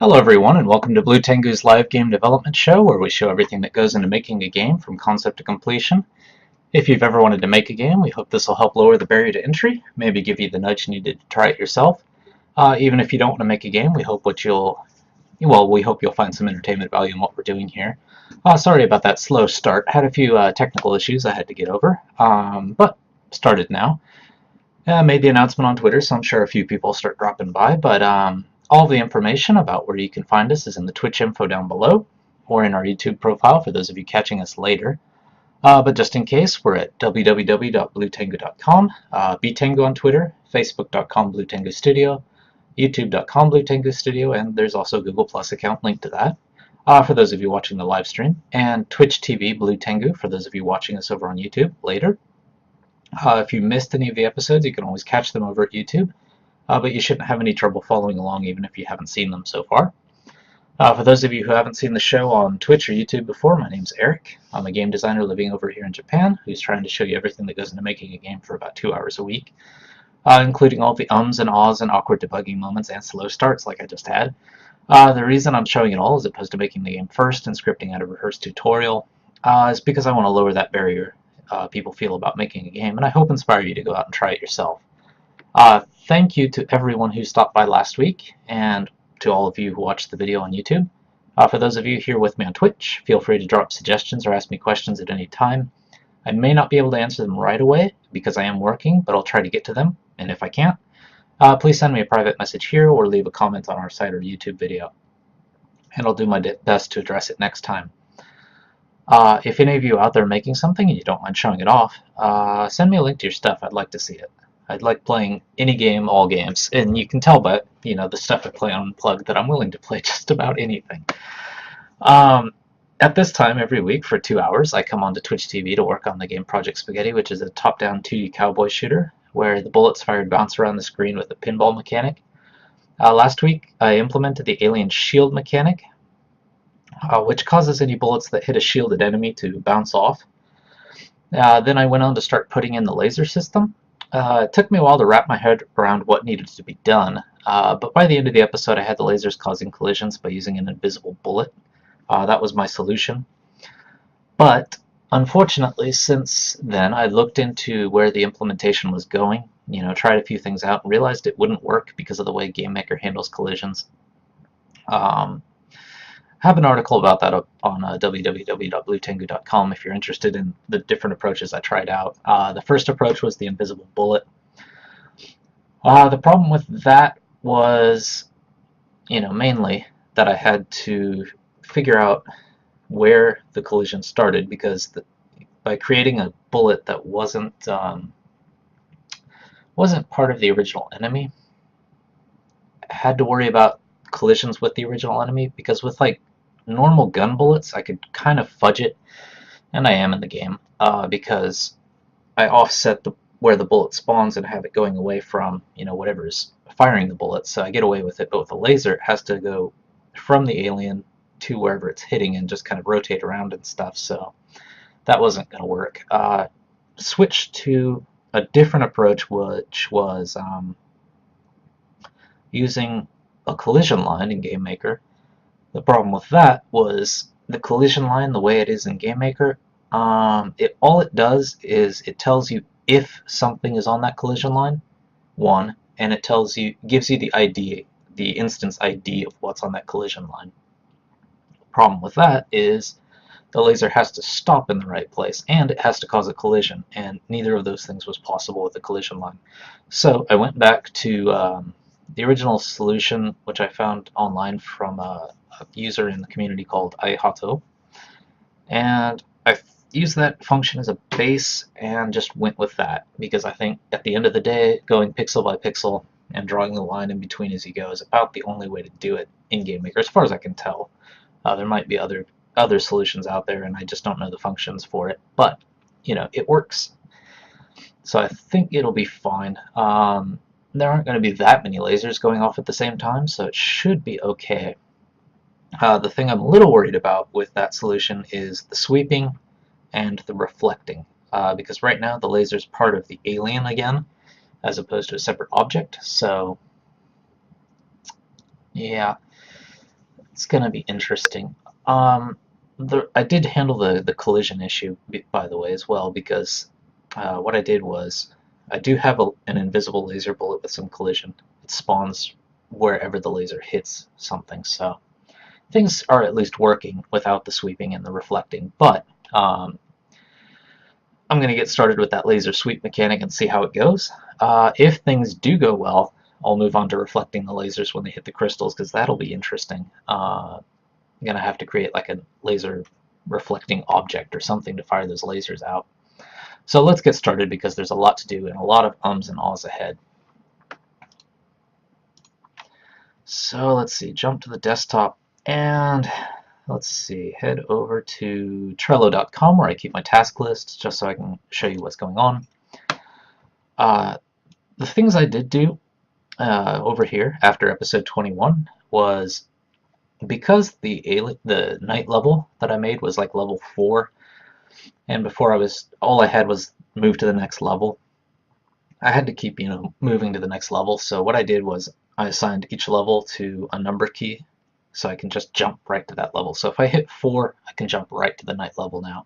Hello everyone and welcome to Blue Tengu's live game development show where we show everything that goes into making a game from concept to completion. If you've ever wanted to make a game, we hope this will help lower the barrier to entry, maybe give you the nudge needed to try it yourself. Even if you don't want to make a game, we hope you'll find some entertainment value in what we're doing here. Sorry about that slow start. Had a few technical issues I had to get over, but started now. Made the announcement on Twitter, so I'm sure a few people will start dropping by. But all the information about where you can find us is in the Twitch info down below, or in our YouTube profile for those of you catching us later. But just in case, we're at www.bluetengu.com, btengu on Twitter, facebook.com Bluetengu Studio, youtube.com Bluetengu Studio, and there's also a Google Plus account linked to that. For those of you watching the live stream, and Twitch TV Blue Tengu for those of you watching us over on YouTube later. If you missed any of the episodes, you can always catch them over at YouTube, but you shouldn't have any trouble following along even if you haven't seen them so far. For those of you who haven't seen the show on Twitch or YouTube before, my name's Eric. I'm a game designer living over here in Japan who's trying to show you everything that goes into making a game for about 2 hours a week, including all the ums and ahs and awkward debugging moments and slow starts like I just had. The reason I'm showing it all as opposed to making the game first and scripting out a rehearsed tutorial is because I want to lower that barrier people feel about making a game, and I hope inspire you to go out and try it yourself. Thank you to everyone who stopped by last week, and to all of you who watched the video on YouTube. For those of you here with me on Twitch, feel free to drop suggestions or ask me questions at any time. I may not be able to answer them right away because I am working, but I'll try to get to them, and if I can't, please send me a private message here or leave a comment on our site or YouTube video, and I'll do my best to address it next time. If any of you out there are making something and you don't mind showing it off, send me a link to your stuff. I'd like to see it. I'd like playing any game, all games, and you can tell by the stuff I play on Unplugged that I'm willing to play just about anything. At this time every week for 2 hours, I come onto Twitch TV to work on the game Project Spaghetti, which is a top-down 2D cowboy shooter where the bullets fired bounce around the screen with a pinball mechanic. Last week, I implemented the alien shield mechanic, which causes any bullets that hit a shielded enemy to bounce off. Then I went on to start putting in the laser system. It took me a while to wrap my head around what needed to be done, but by the end of the episode I had the lasers causing collisions by using an invisible bullet. That was my solution. But unfortunately, since then, I looked into where the implementation was going, tried a few things out, and realized it wouldn't work because of the way GameMaker handles collisions. I have an article about that up on www.bluetengu.com if you're interested in the different approaches I tried out. The first approach was the invisible bullet. The problem with that was, mainly that I had to figure out where the collision started, because by creating a bullet that wasn't part of the original enemy, I had to worry about collisions with the original enemy, because with normal gun bullets I could kind of fudge it, and I am in the game, because I offset where the bullet spawns and have it going away from whatever's firing the bullet, so I get away with it. But with a laser, it has to go from the alien to wherever it's hitting and just kind of rotate around and stuff, so that wasn't going to work. Switched to a different approach, which was using a collision line in GameMaker. The problem with that was the collision line, the way it is in GameMaker, all it does is it tells you if something is on that collision line, one, and it gives you the ID, the instance ID of what's on that collision line. The problem with that is the laser has to stop in the right place, and it has to cause a collision, and neither of those things was possible with the collision line. So I went back to the original solution, which I found online from a user in the community called Aihato, and I used that function as a base and just went with that, because I think at the end of the day, going pixel by pixel and drawing the line in between as you go is about the only way to do it in GameMaker, as far as I can tell. There might be other solutions out there, and I just don't know the functions for it, but it works. So I think it'll be fine. There aren't going to be that many lasers going off at the same time, so it should be okay. The thing I'm a little worried about with that solution is the sweeping and the reflecting, because right now the laser is part of the alien again, as opposed to a separate object. So yeah, It's gonna be interesting. I did handle the collision issue, by the way, as well, because what I did was I do have an invisible laser bullet with some collision. It spawns wherever the laser hits something, so things are at least working without the sweeping and the reflecting. But I'm going to get started with that laser sweep mechanic and see how it goes. If things do go well, I'll move on to reflecting the lasers when they hit the crystals, because that'll be interesting. I'm going to have to create like a laser reflecting object or something to fire those lasers out. So let's get started, because there's a lot to do and a lot of ums and ahs ahead. So let's see, jump to the desktop and let's see, head over to Trello.com, where I keep my task list, just so I can show you what's going on. The things I did do over here after episode 21 was, because the night level that I made was like level 4, and before all I had was move to the next level. I had to keep, moving to the next level. So what I did was I assigned each level to a number key, so I can just jump right to that level. So if I hit 4, I can jump right to the night level now.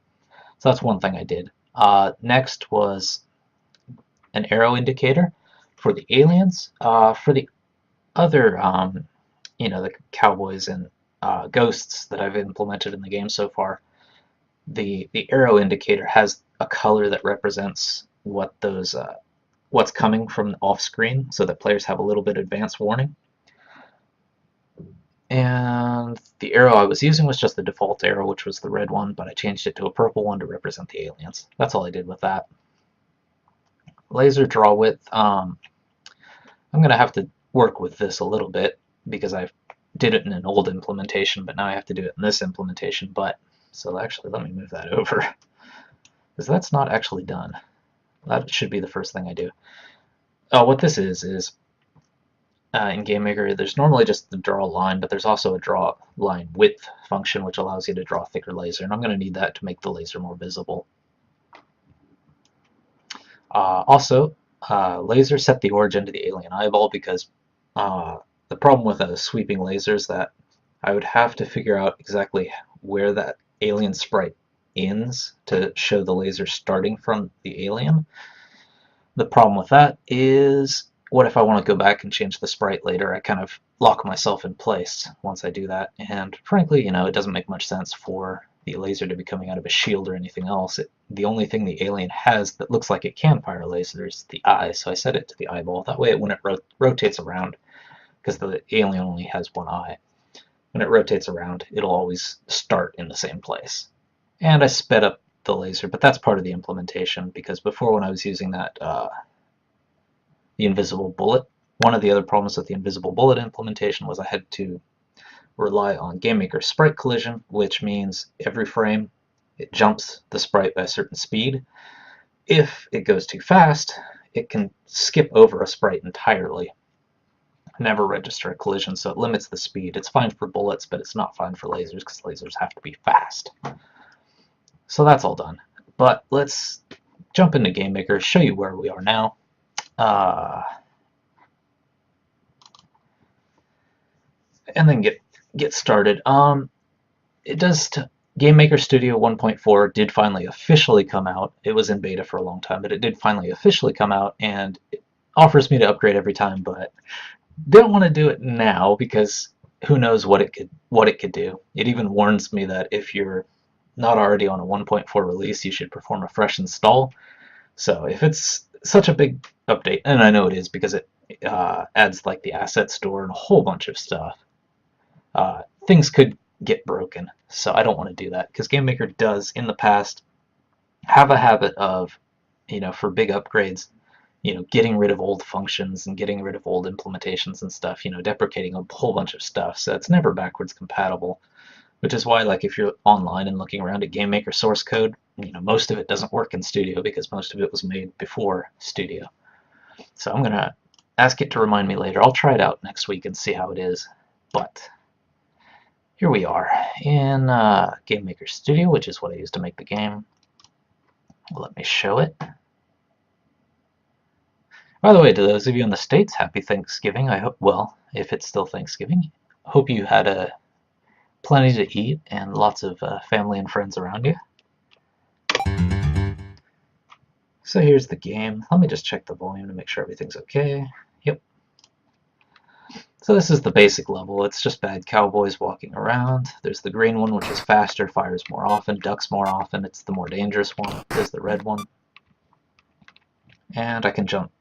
So that's one thing I did. Next was an arrow indicator for the aliens. For the other, the cowboys and ghosts that I've implemented in the game so far, the arrow indicator has a color that represents what's coming from off screen, so that players have a little bit advance warning. And the arrow I was using was just the default arrow, which was the red one, but I changed it to a purple one to represent the aliens. That's all I did with that. Laser draw width, I'm going to have to work with this a little bit, because I did it in an old implementation, but now I have to do it in this implementation. So actually, let me move that over, because that's not actually done. That should be the first thing I do. What this is in GameMaker, there's normally just the draw line, but there's also a draw line width function, which allows you to draw a thicker laser, and I'm going to need that to make the laser more visible. Also, laser set the origin to the alien eyeball, because the problem with a sweeping laser is that I would have to figure out exactly where that alien sprite ends to show the laser starting from the alien. The problem with that is, what if I want to go back and change the sprite later? I kind of lock myself in place once I do that, and frankly, it doesn't make much sense for the laser to be coming out of a shield or anything else. The only thing the alien has that looks like it can fire a laser is the eye, so I set it to the eyeball. That way, when it rotates around, because the alien only has one eye, when it rotates around, it'll always start in the same place. And I sped up the laser, but that's part of the implementation, because before, when I was using that the invisible bullet, one of the other problems with the invisible bullet implementation was I had to rely on GameMaker sprite collision, which means every frame it jumps the sprite by a certain speed. If it goes too fast, it can skip over a sprite entirely, never register a collision, so it limits the speed. It's fine for bullets, but it's not fine for lasers, because lasers have to be fast. So that's all done. But let's jump into GameMaker, show you where we are now. And then get started. GameMaker Studio 1.4 did finally officially come out. It was in beta for a long time, but it did finally officially come out, and it offers me to upgrade every time, but don't want to do it now, because who knows what it could do. It even warns me that if you're not already on a 1.4 release, you should perform a fresh install. So if it's such a big update, and I know it is, because it adds like the asset store and a whole bunch of stuff, things could get broken. So I don't want to do that, because GameMaker does in the past have a habit of, for big upgrades, getting rid of old functions and getting rid of old implementations and stuff, deprecating a whole bunch of stuff. So it's never backwards compatible, which is why, like, if you're online and looking around at GameMaker source code, most of it doesn't work in Studio, because most of it was made before Studio. So I'm going to ask it to remind me later. I'll try it out next week and see how it is. But here we are in GameMaker Studio, which is what I use to make the game. Let me show it. By the way, to those of you in the States, happy Thanksgiving. I hope, well, if it's still Thanksgiving, hope you had a plenty to eat and lots of family and friends around you. So here's the game. Let me just check the volume to make sure everything's okay. Yep. So this is the basic level. It's just bad cowboys walking around. There's the green one, which is faster, fires more often, ducks more often. It's the more dangerous one. There's the red one. And I can jump.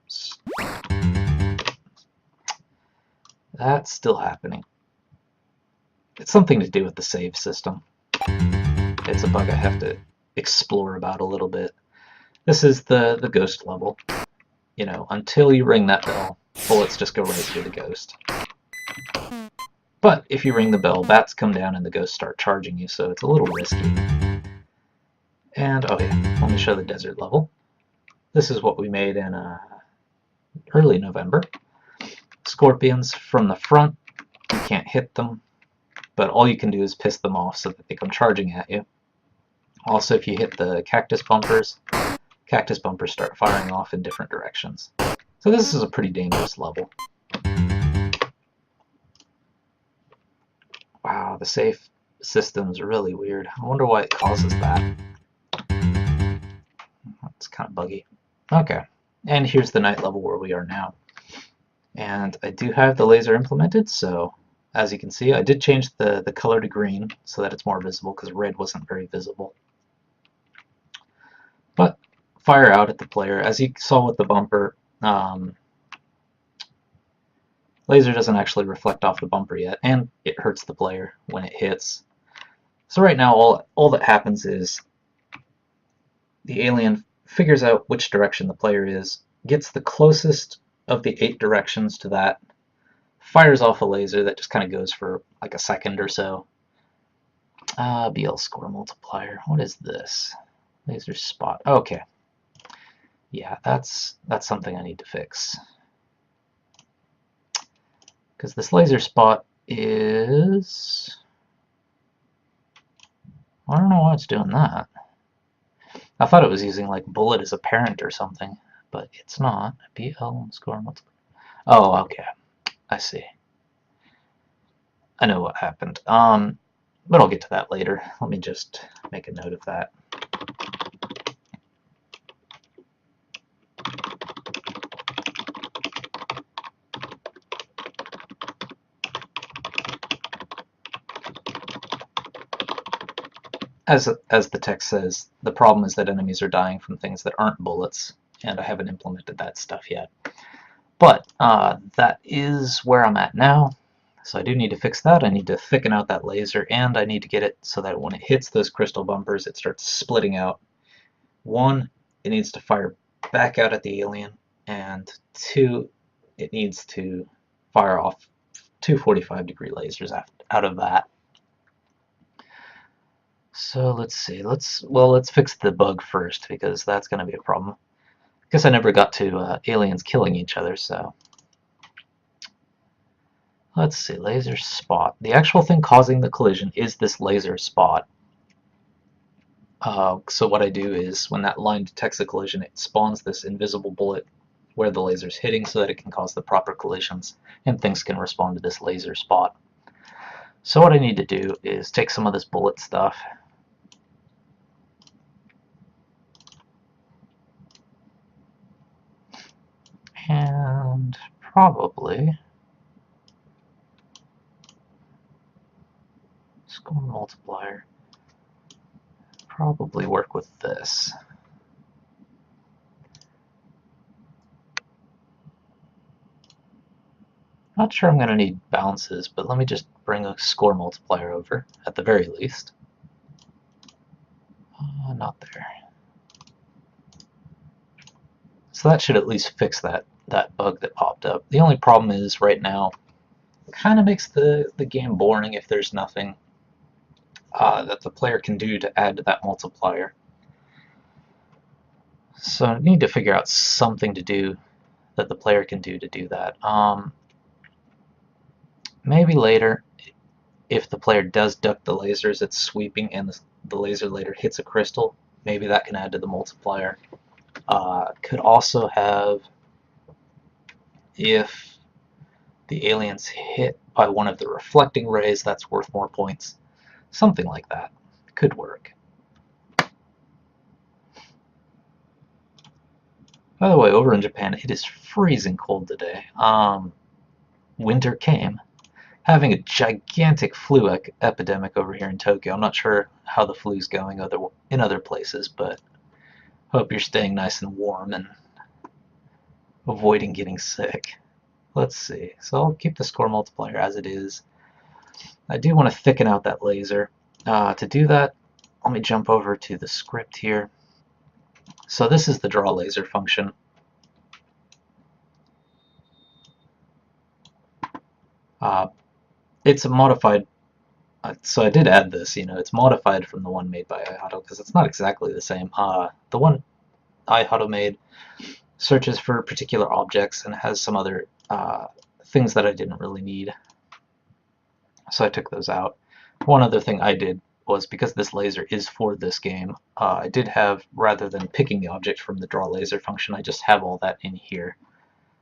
That's still happening. It's something to do with the save system. It's a bug I have to explore about a little bit. This is the ghost level. You know, until you ring that bell, bullets just go right through the ghost. But if you ring the bell, bats come down and the ghosts start charging you, so it's a little risky. And, oh yeah, let me show the desert level. This is what we made in early November. Scorpions from the front, you can't hit them, but all you can do is piss them off so that they come charging at you. Also, if you hit the cactus bumpers start firing off in different directions. So this is a pretty dangerous level. Wow, the safe system's really weird. I wonder why it causes that. It's kind of buggy. Okay, and here's the night level where we are now. And I do have the laser implemented, so as you can see, I did change the color to green so that it's more visible, because red wasn't very visible. But fire out at the player. As you saw with the bumper, laser doesn't actually reflect off the bumper yet, and it hurts the player when it hits. So right now, all that happens is the alien figures out which direction the player is, gets the closest of the 8 directions to that, fires off a laser that just kind of goes for like a second or so. BL score multiplier. What is this? Laser spot. Okay. Yeah, that's something I need to fix. Because this laser spot is... I don't know why it's doing that. I thought it was using like bullet as a parent or something, but it's not. BL score multiplier. Oh, okay. I see. I know what happened. But I'll get to that later. Let me just make a note of that. As the text says, the problem is that enemies are dying from things that aren't bullets, and I haven't implemented that stuff yet. But that is where I'm at now. So I do need to fix that. I need to thicken out that laser, and I need to get it so that when it hits those crystal bumpers, it starts splitting out. 1, it needs to fire back out at the alien, and 2, it needs to fire off 2 45-degree lasers out of that. So let's see. Let's fix the bug first, because that's going to be a problem. Guess I never got to aliens killing each other, so... Let's see, laser spot. The actual thing causing the collision is this laser spot. So what I do is, when that line detects a collision, it spawns this invisible bullet where the laser's hitting so that it can cause the proper collisions, and things can respond to this laser spot. So what I need to do is take some of this bullet stuff, and probably score multiplier. Probably work with this. Not sure I'm going to need bounces, but let me just bring a score multiplier over, at the very least. Not there. So that should at least fix that bug that popped up. The only problem is, right now, it kind of makes the game boring if there's nothing that the player can do to add to that multiplier. So I need to figure out something to do that the player can do to do that. Maybe later, if the player does duck the lasers, it's sweeping, and the laser later hits a crystal, maybe that can add to the multiplier. Could also have, if the alien's hit by one of the reflecting rays, that's worth more points. Something like that could work. By the way, over in Japan, it is freezing cold today. Winter came. Having a gigantic flu epidemic over here in Tokyo. I'm not sure how the flu's going in other places, but hope you're staying nice and warm and avoiding getting sick. Let's see. So I'll keep the score multiplier as it is. I do want to thicken out that laser. To do that, let me jump over to the script here. So this is the draw laser function. It's a modified, so I did add this, it's modified from the one made by iHuddle because it's not exactly the same. The one iHuddle made searches for particular objects and has some other things that I didn't really need. So I took those out. One other thing I did was, because this laser is for this game, I did have, rather than picking the object from the draw laser function, I just have all that in here.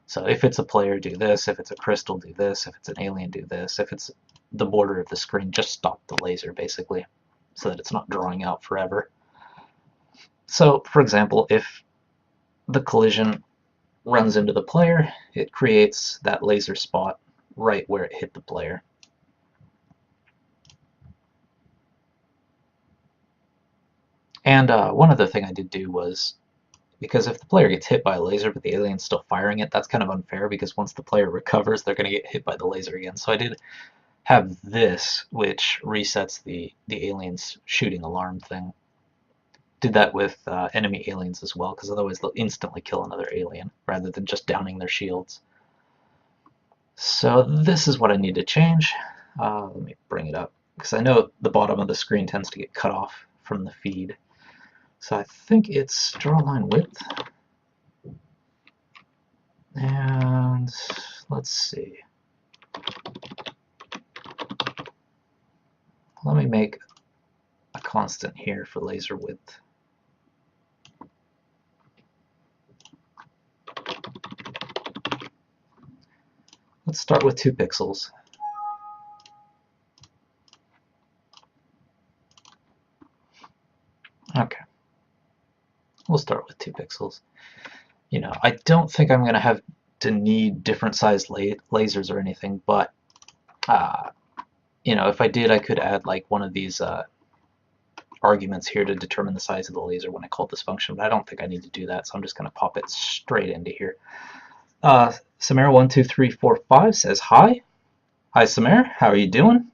So if it's a player, do this. If it's a crystal, do this. If it's an alien, do this. If it's the border of the screen, just stop the laser, basically, so that it's not drawing out forever. So, for example, if the collision runs into the player, it creates that laser spot right where it hit the player. And one other thing I did do was, because if the player gets hit by a laser but the alien's still firing it, that's kind of unfair, because once the player recovers, they're going to get hit by the laser again. So I did have this, which resets the alien's shooting alarm thing. Did that with enemy aliens as well, because otherwise they'll instantly kill another alien, rather than just downing their shields. So this is what I need to change. Let me bring it up, because I know the bottom of the screen tends to get cut off from the feed. So I think it's draw line width. And let's see. Let me make a constant here for laser width. Let's start with 2 pixels. Okay. We'll start with 2 pixels. I don't think I'm going to have to need different size lasers or anything, but if I did, I could add like one of these arguments here to determine the size of the laser when I call this function, but I don't think I need to do that, so I'm just going to pop it straight into here. Samara12345 says hi. Hi, Samara. How are you doing?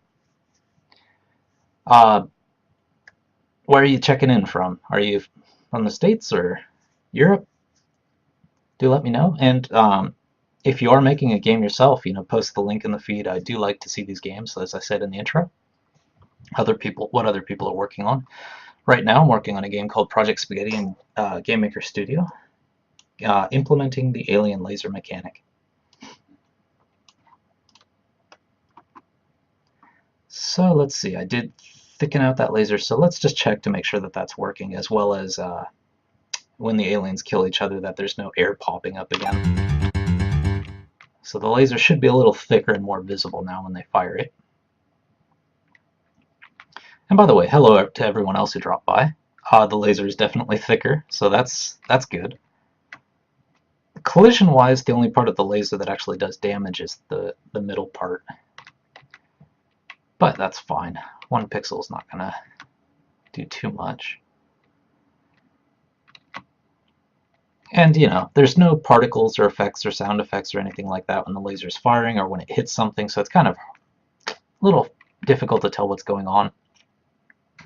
Where are you checking in from? Are you from the States or Europe? Do let me know. And if you are making a game yourself, post the link in the feed. I do like to see these games, as I said in the intro. What other people are working on. Right now, I'm working on a game called Project Spaghetti in GameMaker Studio, implementing the alien laser mechanic. So let's see, I did thicken out that laser, so let's just check to make sure that that's working, as well as when the aliens kill each other, that there's no air popping up again. So the laser should be a little thicker and more visible now when they fire it. And by the way, hello to everyone else who dropped by. The laser is definitely thicker, so that's good. Collision-wise, the only part of the laser that actually does damage is the middle part. But that's fine. 1 pixel is not going to do too much. And, there's no particles or effects or sound effects or anything like that when the laser's firing or when it hits something, so it's kind of a little difficult to tell what's going on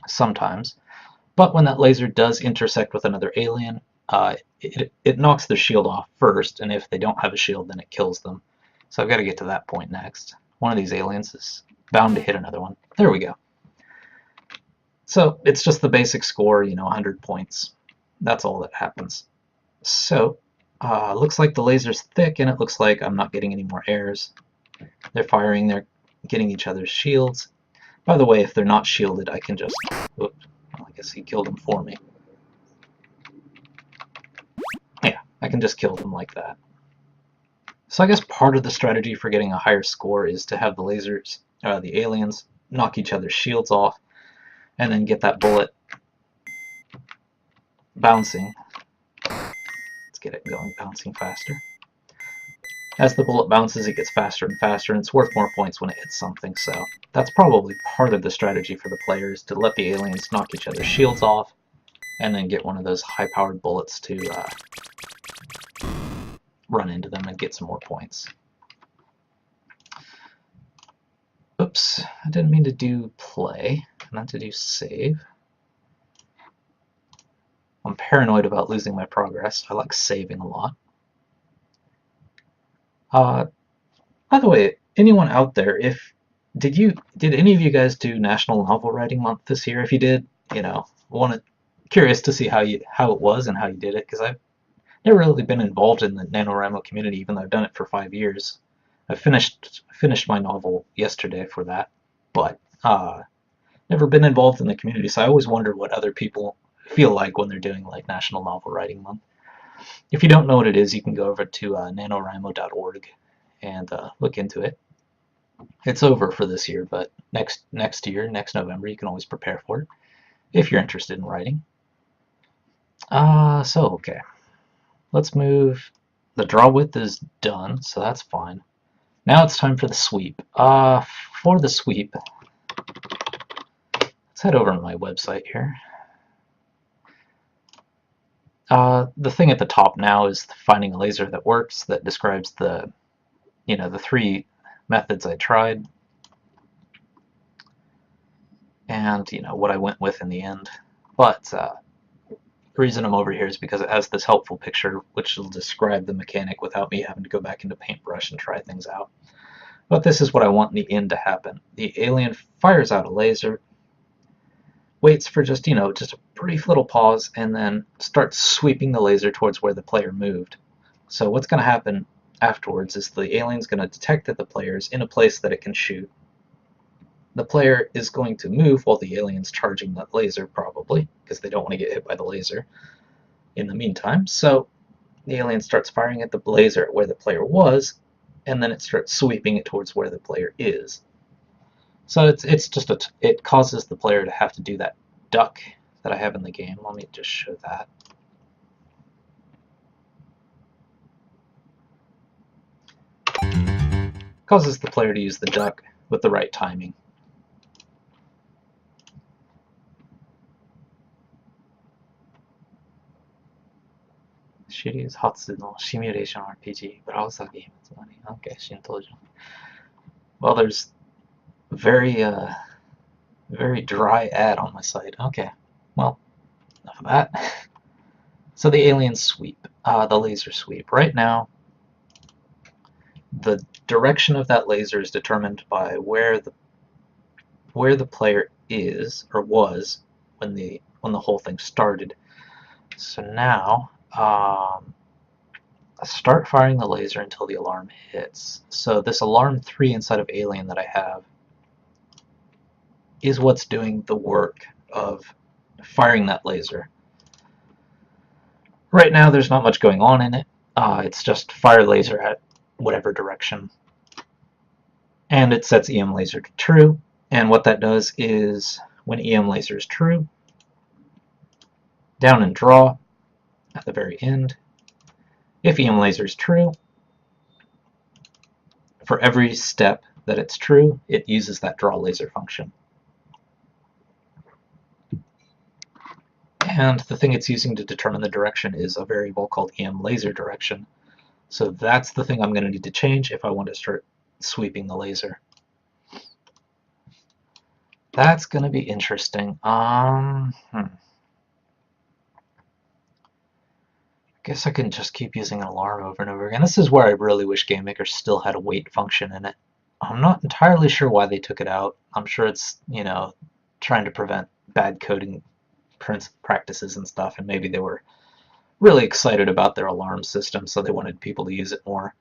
sometimes. But when that laser does intersect with another alien, it knocks their shield off first, and if they don't have a shield, then it kills them. So I've got to get to that point next. One of these aliens is bound to hit another one. There we go. So it's just the basic score, 100 points. That's all that happens. So looks like the laser's thick, and it looks like I'm not getting any more errors. They're firing, they're getting each other's shields. By the way, if they're not shielded, I can just... Oops, well, I guess he killed them for me. Yeah, I can just kill them like that. So I guess part of the strategy for getting a higher score is to have the lasers, the aliens, knock each other's shields off. and then get that bullet bouncing. Let's get it going, bouncing faster. As the bullet bounces, it gets faster and faster, and it's worth more points when it hits something, so that's probably part of the strategy for the players, to let the aliens knock each other's shields off, and then get one of those high-powered bullets to run into them and get some more points. Oops, I didn't mean to do play, I meant to do save. I'm paranoid about losing my progress. I like saving a lot. By the way, anyone out there, did any of you guys do National Novel Writing Month this year? If you did, curious to see how it was and how you did it, because I've never really been involved in the NaNoWriMo community, even though I've done it for 5 years. I finished my novel yesterday for that, but never been involved in the community, so I always wonder what other people feel like when they're doing like National Novel Writing Month. If you don't know what it is, you can go over to nanowrimo.org and look into it. It's over for this year, but next November, you can always prepare for it if you're interested in writing. Okay. Let's move. The draw width is done, so that's fine. Now it's time for the sweep. For the sweep, let's head over to my website here. The thing at the top now is finding a laser that works, that describes the 3 methods I tried, and what I went with in the end. But the reason I'm over here is because it has this helpful picture which will describe the mechanic without me having to go back into Paintbrush and try things out. But this is what I want in the end to happen. The alien fires out a laser, waits for just a brief little pause, and then starts sweeping the laser towards where the player moved. So what's going to happen afterwards is the alien's going to detect that the player's in a place that it can shoot. The player is going to move while the alien's charging that laser, probably, because they don't want to get hit by the laser in the meantime. So the alien starts firing at the laser at where the player was, and then it starts sweeping it towards where the player is. So it causes the player to have to do that duck that I have in the game. Let me just show that. Causes the player to use the duck with the right timing. Series Hatsu no simulation RPG browser game. Okay, Shintojo. Well, there's very dry ad on my site. Okay, well, enough of that. So the alien sweep, the laser sweep. Right now, the direction of that laser is determined by where the player is or was when the whole thing started. So now, start firing the laser until the alarm hits. So this alarm 3 inside of alien that I have is what's doing the work of firing that laser. Right now there's not much going on in it. It's just fire laser at whatever direction. And it sets EM laser to true. And what that does is when EM laser is true, down and draw at the very end. If EM laser is true, for every step that it's true, it uses that draw laser function. And the thing it's using to determine the direction is a variable called EM laser direction. So that's the thing I'm going to need to change if I want to start sweeping the laser. That's going to be interesting. I guess I can just keep using an alarm over and over again. This is where I really wish GameMaker still had a wait function in it. I'm not entirely sure why they took it out. I'm sure it's, trying to prevent bad coding practices and stuff, and maybe they were really excited about their alarm system, so they wanted people to use it more.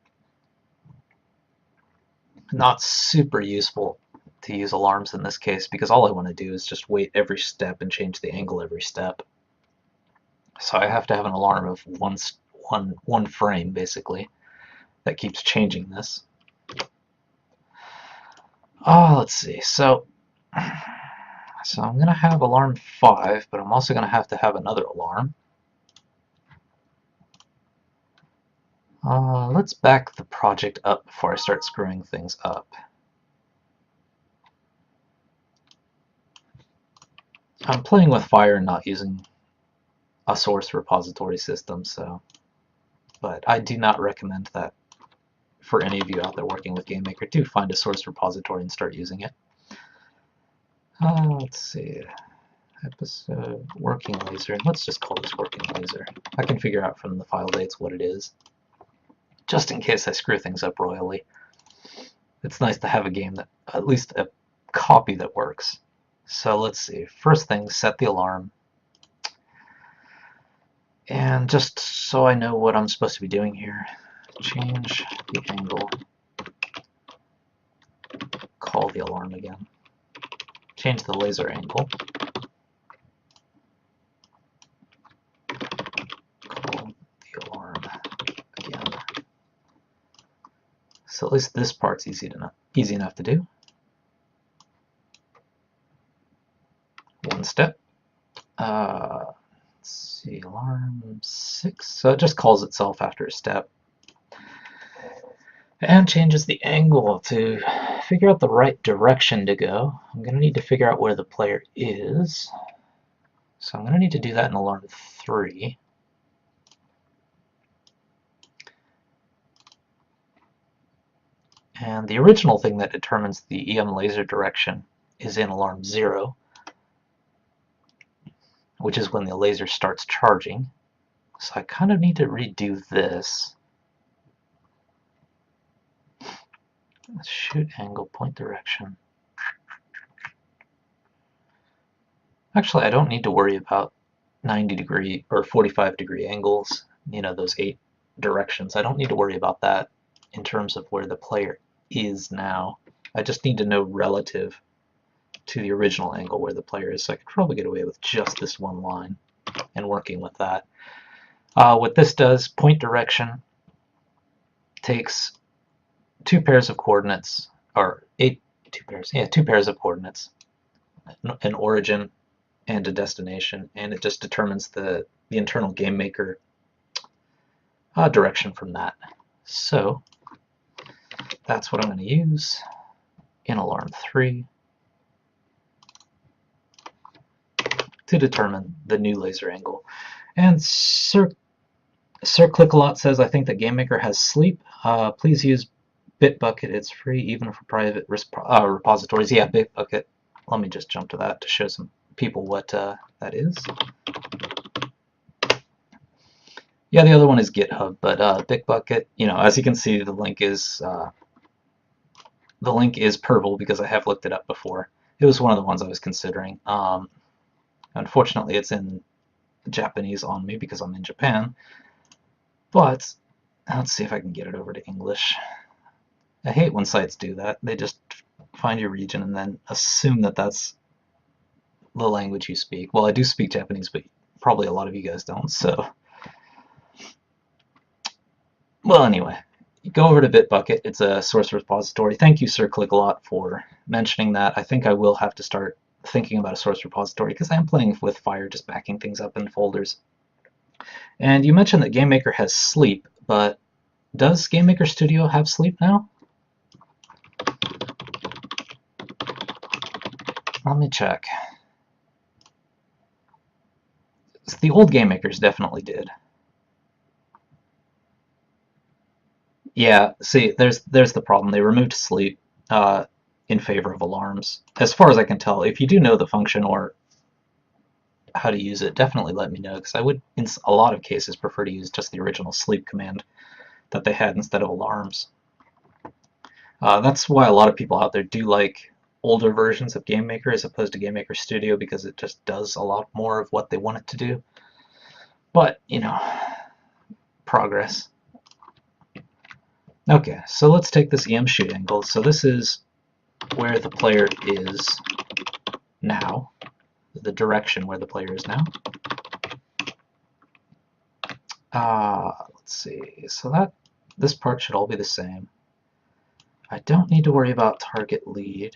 Not super useful to use alarms in this case, because all I want to do is just wait every step and change the angle every step. So I have to have an alarm of one frame, basically, that keeps changing this. Let's see. So So I'm going to have alarm 5, but I'm also going to have another alarm. Let's back the project up before I start screwing things up. I'm playing with fire and not using a source repository system, but I do not recommend that for any of you out there working with GameMaker. Do find a source repository and start using it. Let's see. Episode working laser. Let's just call this working laser. I can figure out from the file dates what it is, just in case I screw things up royally. It's nice to have a game that, at least a copy that works. So let's see. First thing, set the alarm. And just so I know what I'm supposed to be doing here, change the angle. Call the alarm again. Change the laser angle. Call the alarm again. So at least this part's easy enough to do. One step. Let's see, alarm 6. So it just calls itself after a step. And changes the angle to figure out the right direction to go. I'm going to need to figure out where the player is. So I'm going to need to do that in alarm 3. And the original thing that determines the EM laser direction is in alarm 0, which is when the laser starts charging. So I kind of need to redo this. Shoot angle, point direction. Actually, I don't need to worry about 90-degree or 45-degree angles, you know, those 8 directions. I don't need to worry about that in terms of where the player is now. I just need to know relative to the original angle where the player is. So I could probably get away with just this one line and working with that. What this does, point direction takes 2 pairs of coordinates, or 2 pairs of coordinates, an origin and a destination, and it just determines the internal GameMaker direction from that. So that's what I'm going to use in alarm 3 to determine the new laser angle. And Sir Clickalot says, I think that GameMaker has sleep. Please use Bitbucket. It's free even for private repositories. Yeah, Bitbucket. Let me just jump to that to show some people what that is. Yeah, the other one is GitHub, but Bitbucket, you know, as you can see, the link is purple because I have looked it up before. It was one of the ones I was considering. Unfortunately, it's in Japanese on me because I'm in Japan. But let's see if I can get it over to English. I hate when sites do that. They just find your region and then assume that that's the language you speak. Well, I do speak Japanese, but probably a lot of you guys don't, so. Well, anyway, go over to Bitbucket. It's a source repository. Thank you, Sir Clickalot, for mentioning that. I think I will have to start thinking about a source repository because I am playing with Fire, just backing things up in folders. And you mentioned that GameMaker has sleep, but does GameMaker Studio have sleep now? Let me check. The old GameMakers definitely did. Yeah, see, there's the problem. They removed sleep in favor of alarms. As far as I can tell, if you do know the function or how to use it, definitely let me know, because I would, in a lot of cases, prefer to use just the original sleep command that they had instead of alarms. That's why a lot of people out there do like older versions of GameMaker as opposed to GameMaker Studio, because it just does a lot more of what they want it to do. But, you know, progress. Okay, so let's take this EM shoot angle. So this is where the player is now, the direction where the player is now. Let's see, so this part should all be the same. I don't need to worry about target lead.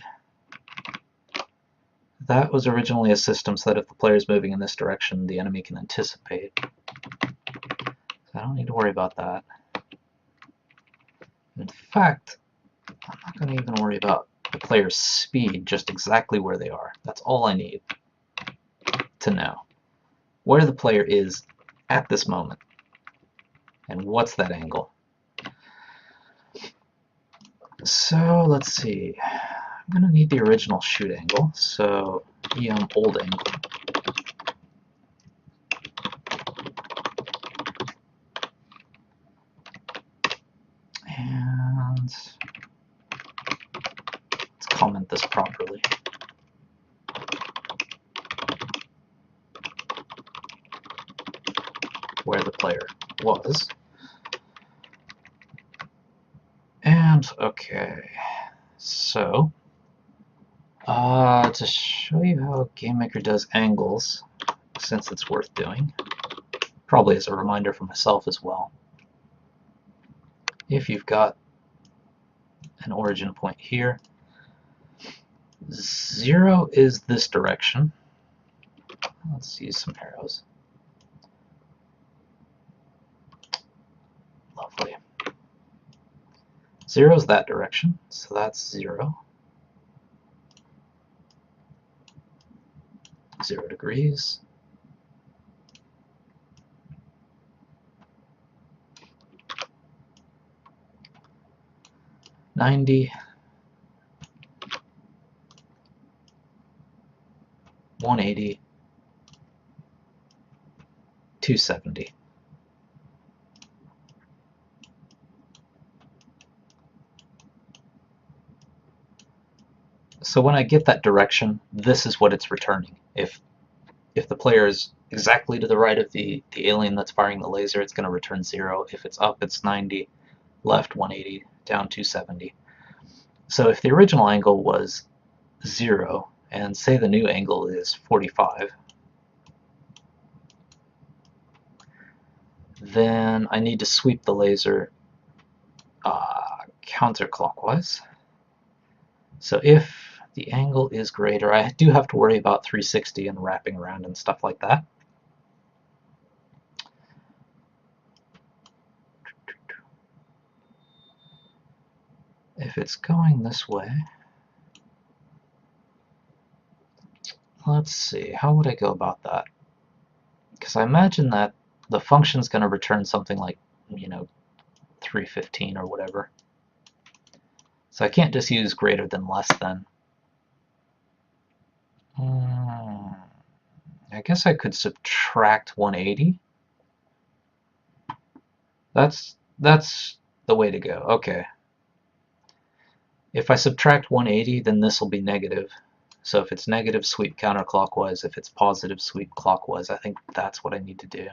That was originally a system so that if the player is moving in this direction, the enemy can anticipate. So I don't need to worry about that. In fact, I'm not going to even worry about the player's speed, just exactly where they are. That's all I need to know. Where the player is at this moment. And what's that angle? So let's see. I'm going to need the original shoot angle. So old angle. And let's comment this properly. Where the player was. And okay, so to show you how GameMaker does angles, since it's worth doing, probably as a reminder for myself as well. If you've got an origin point here, 0 is this direction. Let's use some arrows. Lovely. 0 is that direction, so that's 0. 0 degrees. $90, 180, 270. So when I get that direction, this is what it's returning. If the player is exactly to the right of the alien that's firing the laser, it's going to return 0. If it's up, it's 90, left 180, down 270. So if the original angle was 0, and say the new angle is 45, then I need to sweep the laser counterclockwise. So if the angle is greater, I do have to worry about 360 and wrapping around and stuff like that. If it's going this way, let's see, how would I go about that? Because I imagine that the function's going to return something like, 315 or whatever. So I can't just use greater than less than. I guess I could subtract 180. That's the way to go. Okay. If I subtract 180, then this will be negative. So if it's negative, sweep counterclockwise. If it's positive, sweep clockwise. I think that's what I need to do.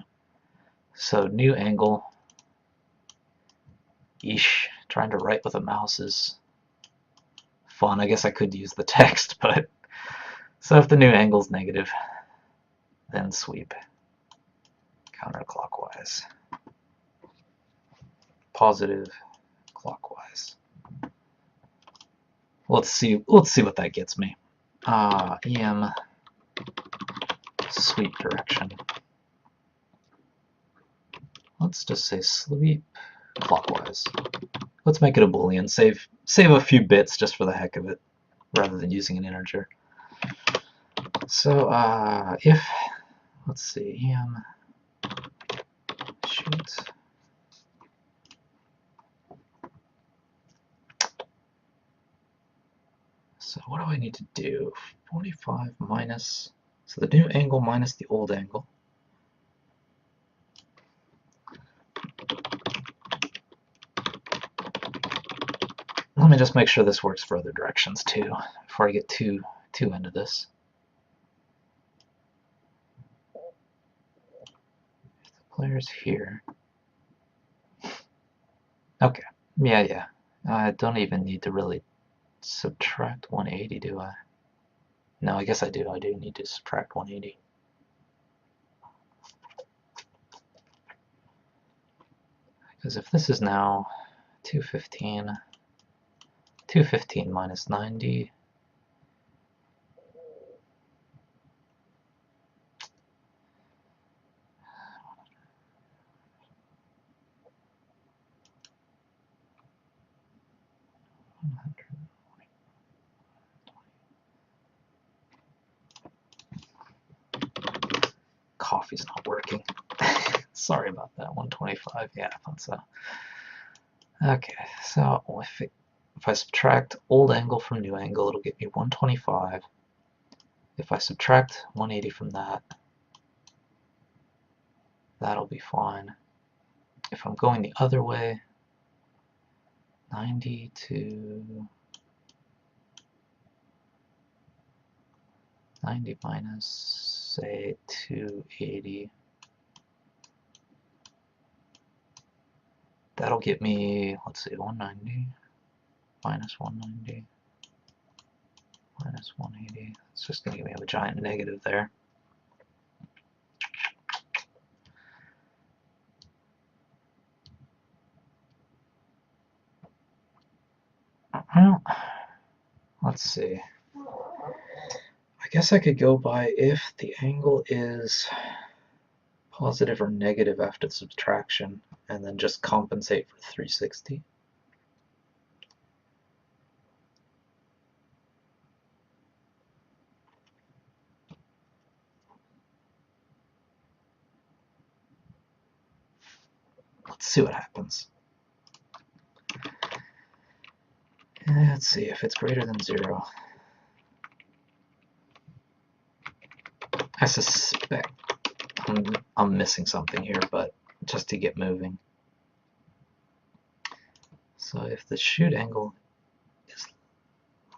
So new angle. Eesh, trying to write with a mouse is fun. I guess I could use the text, but so if the new angle is negative, then sweep counterclockwise. Positive clockwise. Let's see what that gets me. EM sweep direction. Let's just say sweep clockwise. Let's make it a boolean. Save a few bits just for the heck of it, rather than using an integer. So if, let's see, EM shoot. So what do I need to do? 45 minus, so the new angle minus the old angle. Let me just make sure this works for other directions too, before I get too into this. If the player's here. Okay, yeah. I don't even need to really subtract 180, do I? No, I guess I do. I do need to subtract 180. Because if this is now 215 minus 90, coffee's not working. Sorry about that. 125. Yeah, that's a. Okay, so if I subtract old angle from new angle, it'll get me 125. If I subtract 180 from that, that'll be fine. If I'm going the other way, 90 to 90 minus, say, 280. That'll get me, let's see, 190 minus 190 minus 180. It's just going to give me a giant negative there. Well, let's see. I guess I could go by if the angle is positive or negative after the subtraction, and then just compensate for 360. Let's see what happens. Let's see if it's greater than 0. I suspect I'm missing something here, but just to get moving. So if the shoot angle is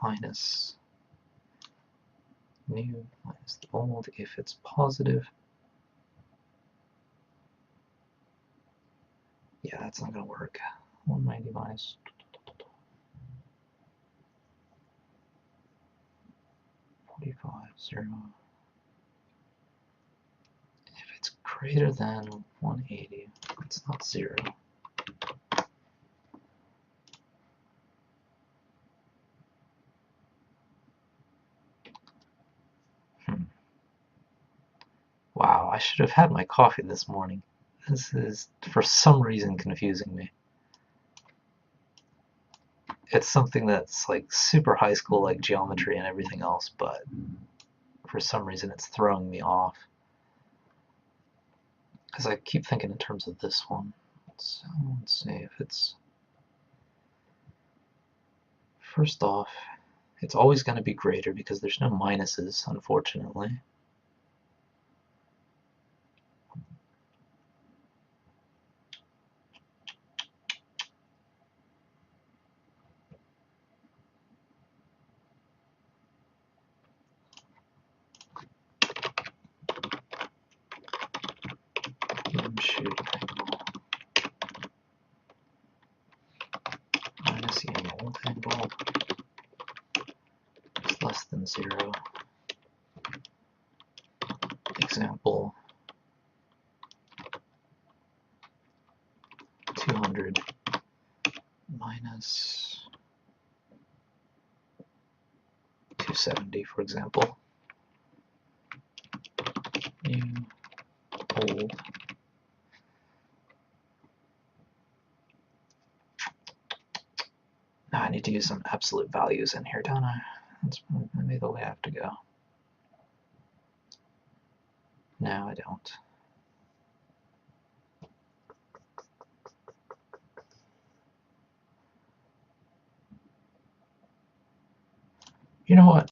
minus new minus the old, if it's positive, yeah, that's not going to work. 190 minus 45, 0. If it's greater than 180, it's not 0. Wow, I should have had my coffee this morning. This is, for some reason, confusing me. It's something that's like super high school, like geometry and everything else, but for some reason it's throwing me off. Because I keep thinking in terms of this one. So let's see if it's... First off, it's always going to be greater because there's no minuses, unfortunately. Shoot angle minus the old angle is less than 0. Example 200 minus 270, for example. New, old. Now I need to use some absolute values in here, don't I? That's maybe the way I have to go. No, I don't. You know what?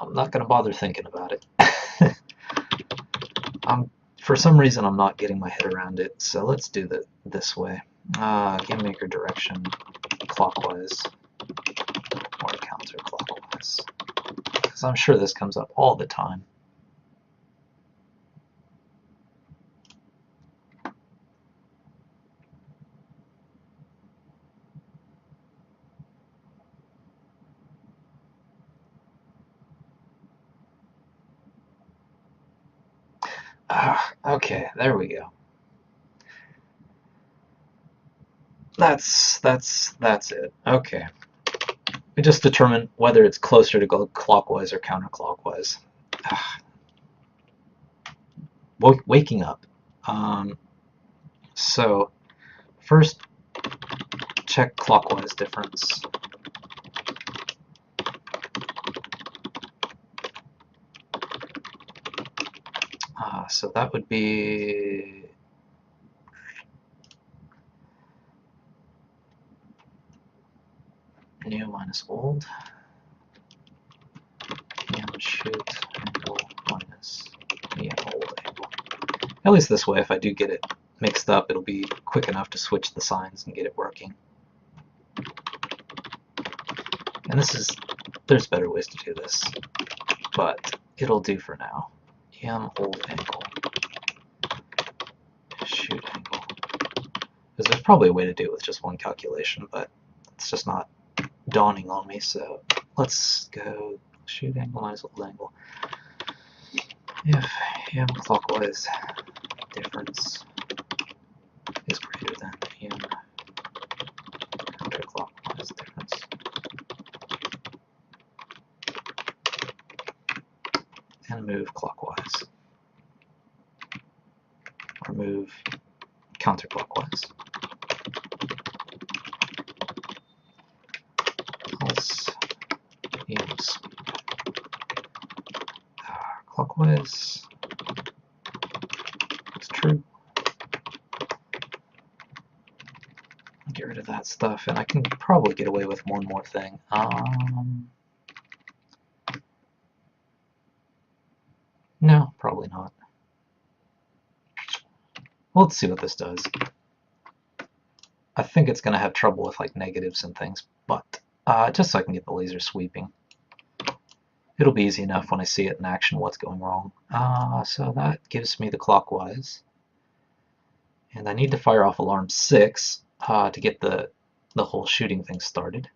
I'm not going to bother thinking about it. For some reason, I'm not getting my head around it, so let's do that this way. GameMaker direction clockwise or counterclockwise, because I'm sure this comes up all the time. Okay, there we go. That's it. Okay. We just determine whether it's closer to go clockwise or counterclockwise. Waking up. So first, check clockwise difference. so that would be new minus old. Shoot angle minus old angle. At least this way, if I do get it mixed up, it'll be quick enough to switch the signs and get it working. And there's better ways to do this, but it'll do for now. Old angle, shoot angle. Because there's probably a way to do it with just one calculation, but it's just not dawning on me, so let's go shoot angle minus old angle. If clockwise difference is greater than counterclockwise difference, and move clockwise, or move counterclockwise. Pulse sweep. Clockwise is true. Get rid of that stuff, and I can probably get away with one more thing. No, probably not. Well, let's see what this does. I think it's going to have trouble with like negatives and things, but just so I can get the laser sweeping. It'll be easy enough when I see it in action what's going wrong. So that gives me the clockwise. And I need to fire off alarm 6 to get the whole shooting thing started.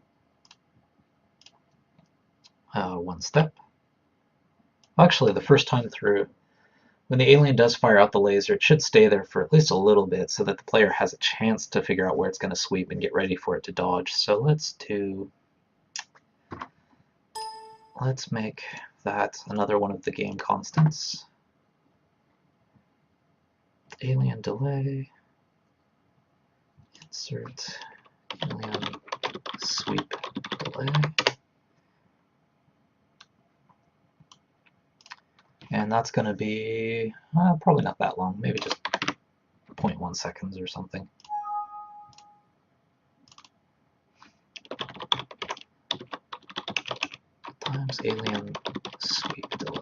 One step. Actually, the first time through, when the alien does fire out the laser, it should stay there for at least a little bit so that the player has a chance to figure out where it's going to sweep and get ready for it to dodge. So let's make that another one of the game constants. Alien delay, insert alien sweep delay, and that's going to be probably not that long, maybe just 0.1 seconds or something. Times alien sweep delay.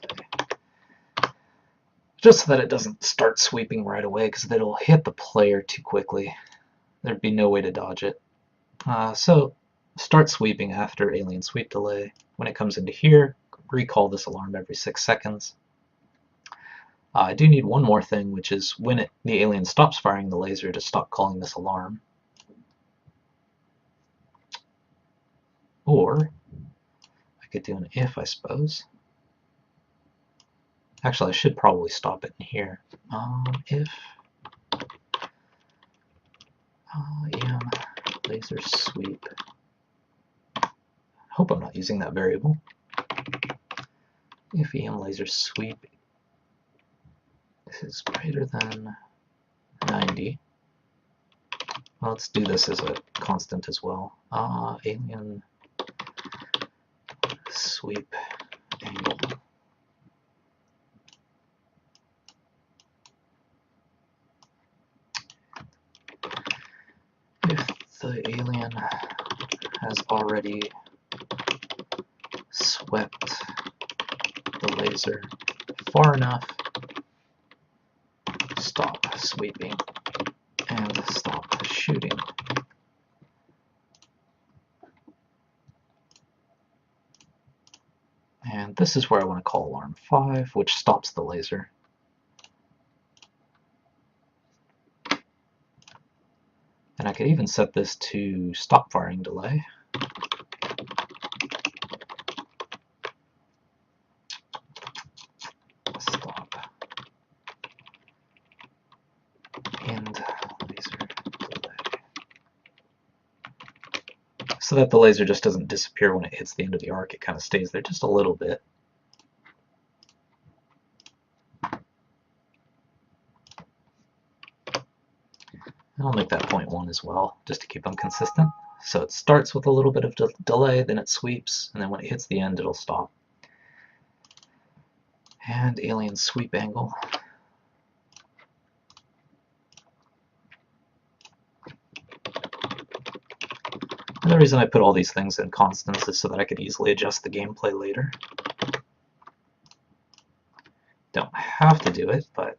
Just so that it doesn't start sweeping right away, because it'll hit the player too quickly. There'd be no way to dodge it. So start sweeping after alien sweep delay. When it comes into here, recall this alarm every 6 seconds. I do need one more thing, which is when the alien stops firing the laser to stop calling this alarm. Or I could do an if, I suppose. Actually, I should probably stop it in here. If EM laser sweep. Hope I'm not using that variable. If EM laser sweep is greater than 90. Well, let's do this as a constant as well. Alien sweep angle. If the alien has already swept the laser far enough, stop sweeping and stop shooting. And this is where I want to call alarm 5, which stops the laser. And I could even set this to stop firing delay. Stop end laser delay. So that the laser just doesn't disappear when it hits the end of the arc, it kind of stays there just a little bit. And I'll make that 0.1 as well, just to keep them consistent. So it starts with a little bit of delay, then it sweeps, and then when it hits the end, it'll stop. And alien sweep angle. the reason I put all these things in constants is so that I could easily adjust the gameplay later. Don't have to do it, but it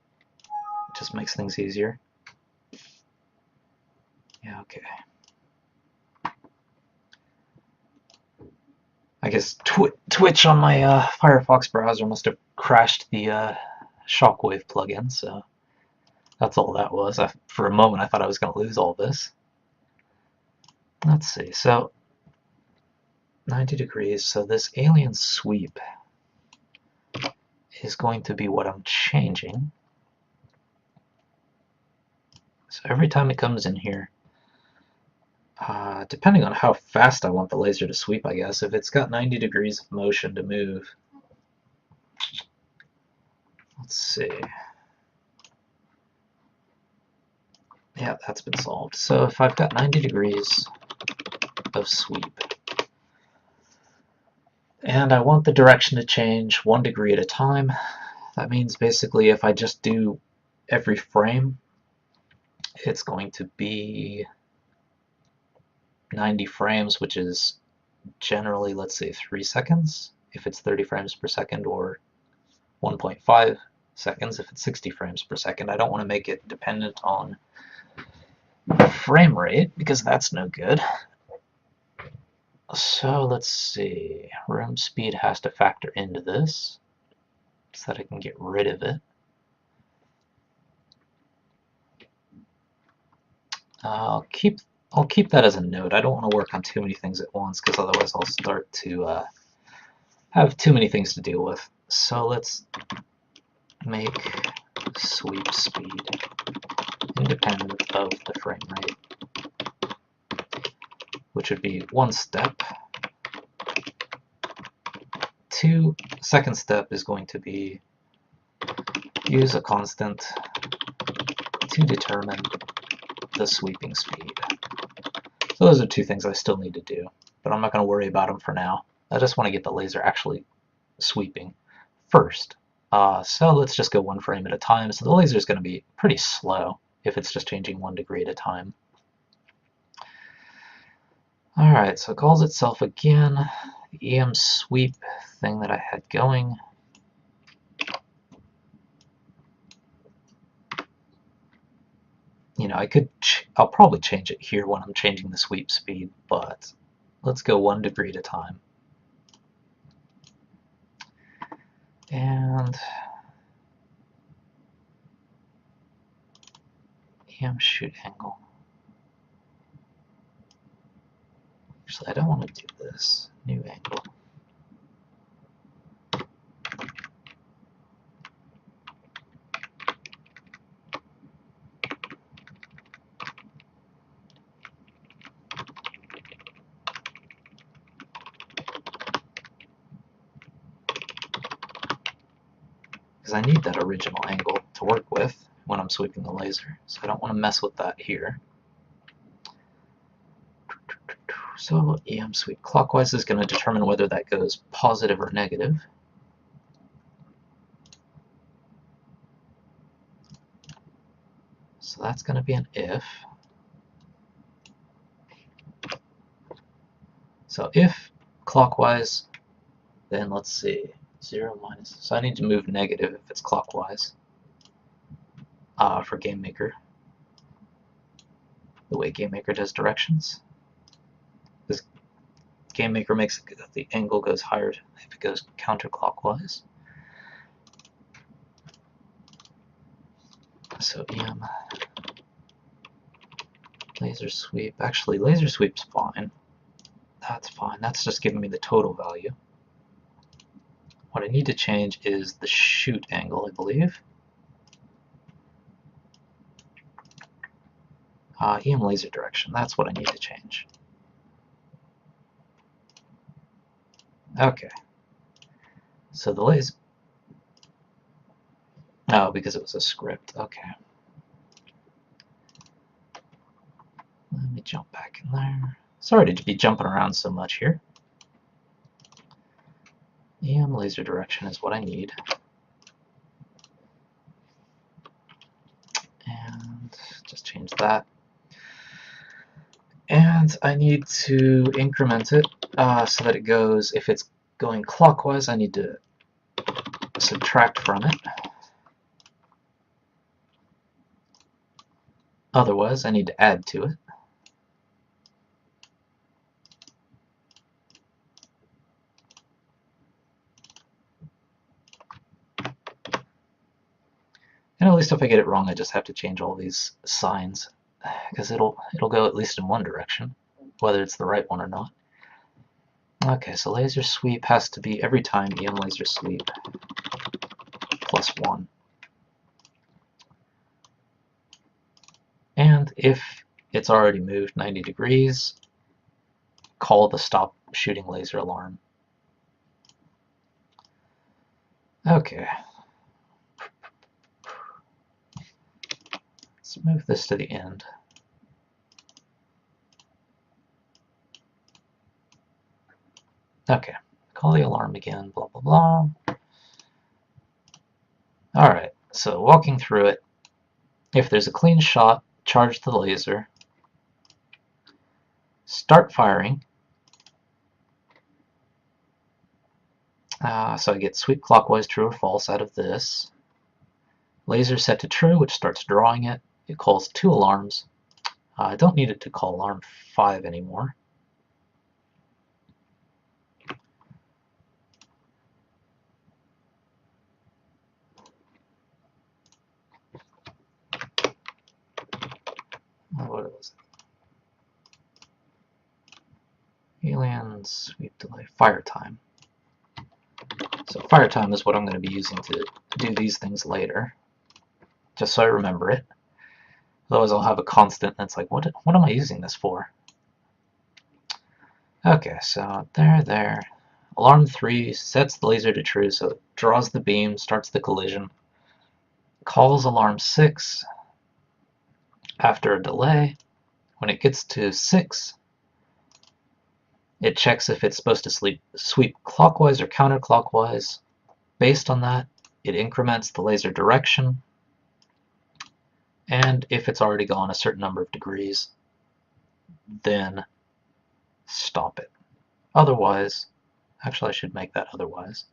just makes things easier. Yeah, okay. I guess Twitch on my Firefox browser must have crashed the Shockwave plugin, so that's all that was. For a moment I thought I was going to lose all this. Let's see, so 90 degrees, so this alien sweep is going to be what I'm changing. So every time it comes in here, depending on how fast I want the laser to sweep, I guess, if it's got 90 degrees of motion to move, let's see. Yeah, that's been solved. So if I've got 90 degrees of sweep, and I want the direction to change 1 degree at a time, that means basically if I just do every frame, it's going to be 90 frames, which is generally, let's say, 3 seconds if it's 30 frames per second, or 1.5 seconds if it's 60 frames per second. I don't want to make it dependent on frame rate because that's no good. So let's see, room speed has to factor into this so that I can get rid of it. I'll keep that as a note. I don't want to work on too many things at once because otherwise I'll start to have too many things to deal with. So let's make sweep speed independent of the frame rate, which would be 1 step. Second step is going to be use a constant to determine the sweeping speed. So those are 2 things I still need to do, but I'm not going to worry about them for now. I just want to get the laser actually sweeping first. So let's just go 1 frame at a time. So the laser is going to be pretty slow if it's just changing 1 degree at a time. Alright, so it calls itself again. The EM sweep thing that I had going. You know, I'll probably change it here when I'm changing the sweep speed, but let's go 1 degree at a time. And EM shoot angle. Actually, I don't want to do this. New angle. Because I need that original angle to work with when I'm sweeping the laser, so I don't want to mess with that here. So EM sweep clockwise is going to determine whether that goes positive or negative. So that's going to be an if. So if clockwise, then let's see, 0 minus, so I need to move negative if it's clockwise for GameMaker, the way GameMaker does directions. This GameMaker makes it that the angle goes higher if it goes counterclockwise. So EM laser sweep, actually laser sweep's fine. That's fine, that's just giving me the total value. What I need to change is the shoot angle, I believe. EM laser direction, that's what I need to change. Okay. So the laser... Oh, because it was a script, okay. Let me jump back in there. Sorry to be jumping around so much here. EM laser direction is what I need. And just change that. And And I need to increment it so that it goes, if it's going clockwise, I need to subtract from it. Otherwise, I need to add to it. And at least if I get it wrong, I just have to change all these signs, because it'll go at least in one direction, whether it's the right one or not. Okay, so laser sweep has to be every time EM laser sweep plus 1. And if it's already moved 90 degrees, call the stop shooting laser alarm. Okay. Let's move this to the end. Okay, call the alarm again, blah, blah, blah. Alright, so walking through it, if there's a clean shot, charge the laser, start firing. So I get sweep clockwise, true or false out of this. Laser set to true, which starts drawing it. It calls 2 alarms. I don't need it to call alarm 5 anymore. What was it? Alien sweep delay, fire time. So fire time is what I'm going to be using to do these things later, just so I remember it. Otherwise I'll have a constant and it's like, what am I using this for? Okay, so there. Alarm 3 sets the laser to true, so it draws the beam, starts the collision. Calls alarm 6 after a delay. When it gets to 6, it checks if it's supposed to sweep clockwise or counterclockwise. Based on that, it increments the laser direction, and if it's already gone a certain number of degrees, then stop it. Otherwise, actually I should make that otherwise.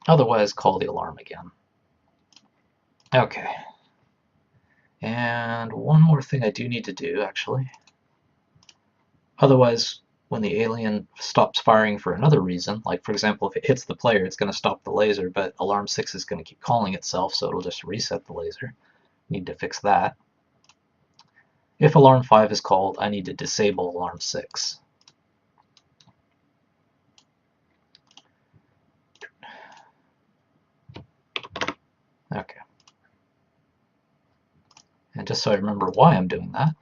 Otherwise, call the alarm again. Okay. And one more thing I do need to do, actually. Otherwise, when the alien stops firing for another reason, like for example, if it hits the player, it's going to stop the laser, but alarm 6 is going to keep calling itself, so it'll just reset the laser. Need to fix that. If alarm 5 is called, I need to disable alarm 6. Okay. And just so I remember why I'm doing that,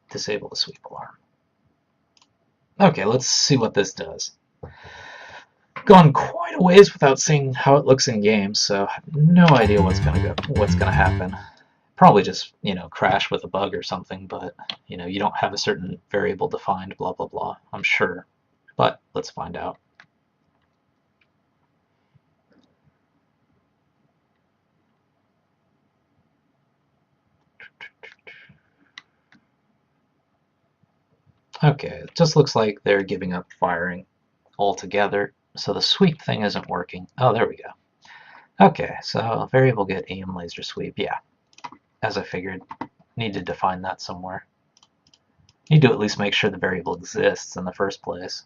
disable the sweep alarm. Okay, let's see what this does. Gone quite a ways without seeing how it looks in game, so I have no idea what's gonna happen. Probably just, crash with a bug or something, but you don't have a certain variable defined, blah blah blah, I'm sure. But let's find out. Okay, it just looks like they're giving up firing altogether, so the sweep thing isn't working. Oh, there we go. Okay, so variable get aim laser sweep, yeah. As I figured, need to define that somewhere. Need to at least make sure the variable exists in the first place.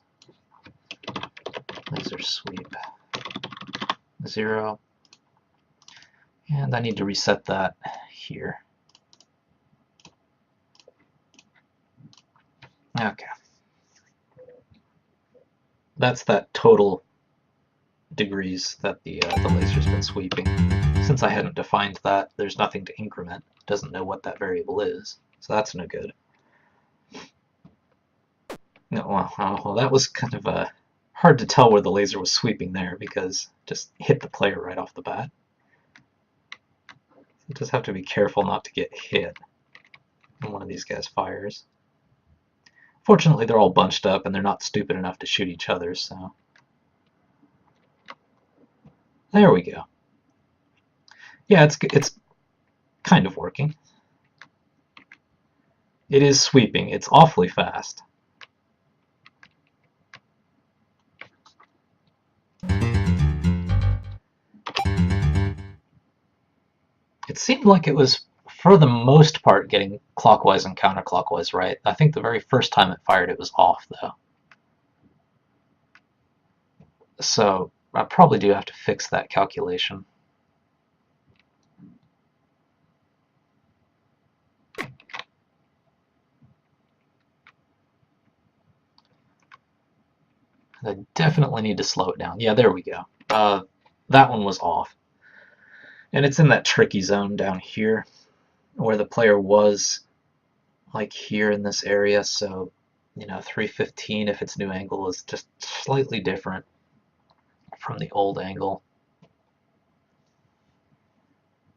Laser sweep 0. And I need to reset that here. Okay. That's that total degrees that the laser's been sweeping. Since I hadn't defined that, there's nothing to increment. It doesn't know what that variable is, so that's no good. No, well, that was kind of hard to tell where the laser was sweeping there because it just hit the player right off the bat. You just have to be careful not to get hit when one of these guys fires. Fortunately, they're all bunched up and they're not stupid enough to shoot each other, so There we go. Yeah, it's kind of working. It is sweeping. It's awfully fast. It seemed like it was, for the most part, getting clockwise and counterclockwise right. I think the very first time it fired, it was off, though. So I probably do have to fix that calculation. I definitely need to slow it down. Yeah, there we go. That one was off. And it's in that tricky zone down here where the player was, like here in this area. So, 315, if its new angle, is just slightly different from the old angle.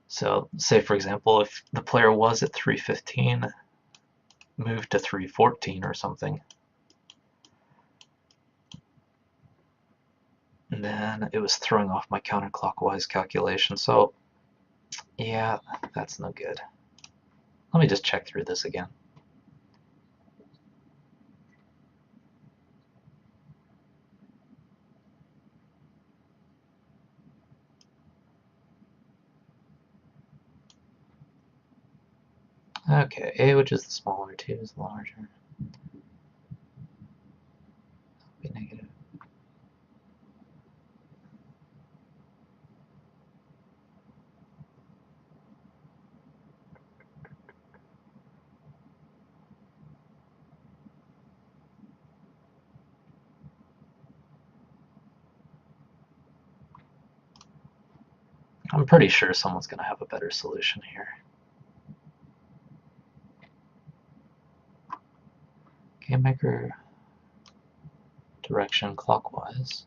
So say, for example, if the player was at 315, moved to 314 or something, and then it was throwing off my counterclockwise calculation. So yeah, that's no good. Let me just check through this again. Okay, A, which is the smaller, 2 is the larger. Be negative. I'm pretty sure someone's going to have a better solution here. GameMaker direction clockwise.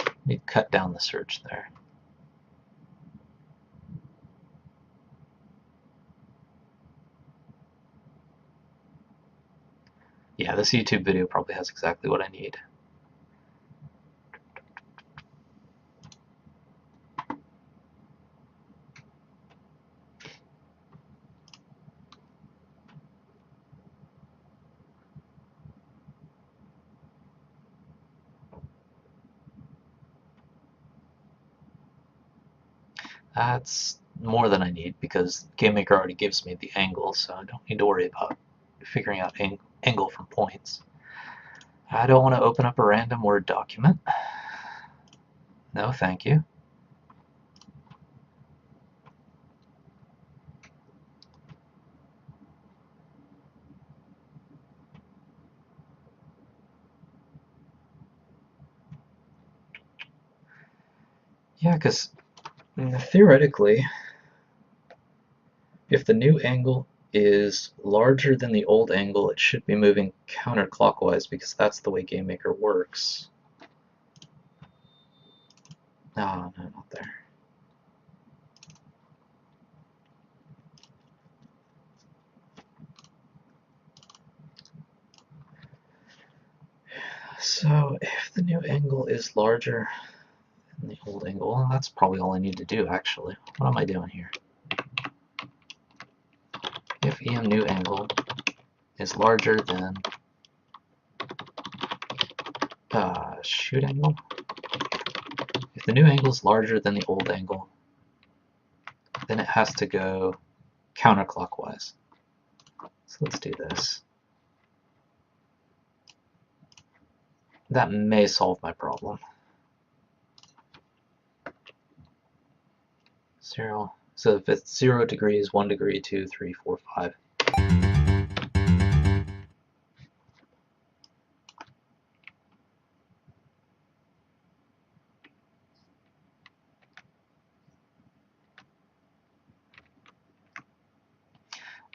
Let me cut down the search there. Yeah, this YouTube video probably has exactly what I need. That's more than I need because GameMaker already gives me the angle, so I don't need to worry about figuring out angle from points. I don't want to open up a random Word document. No, thank you. Yeah, because theoretically, if the new angle is larger than the old angle, it should be moving counterclockwise because that's the way GameMaker works. Oh, no, not there. So if the new angle is larger than the old angle, well, that's probably all I need to do, actually. What am I doing here? If EM new angle is larger than shoot angle, if the new angle is larger than the old angle, then it has to go counterclockwise. So let's do this. That may solve my problem. 0. So if it's 0 degrees, 1 degree, 2, 3, 4, 5.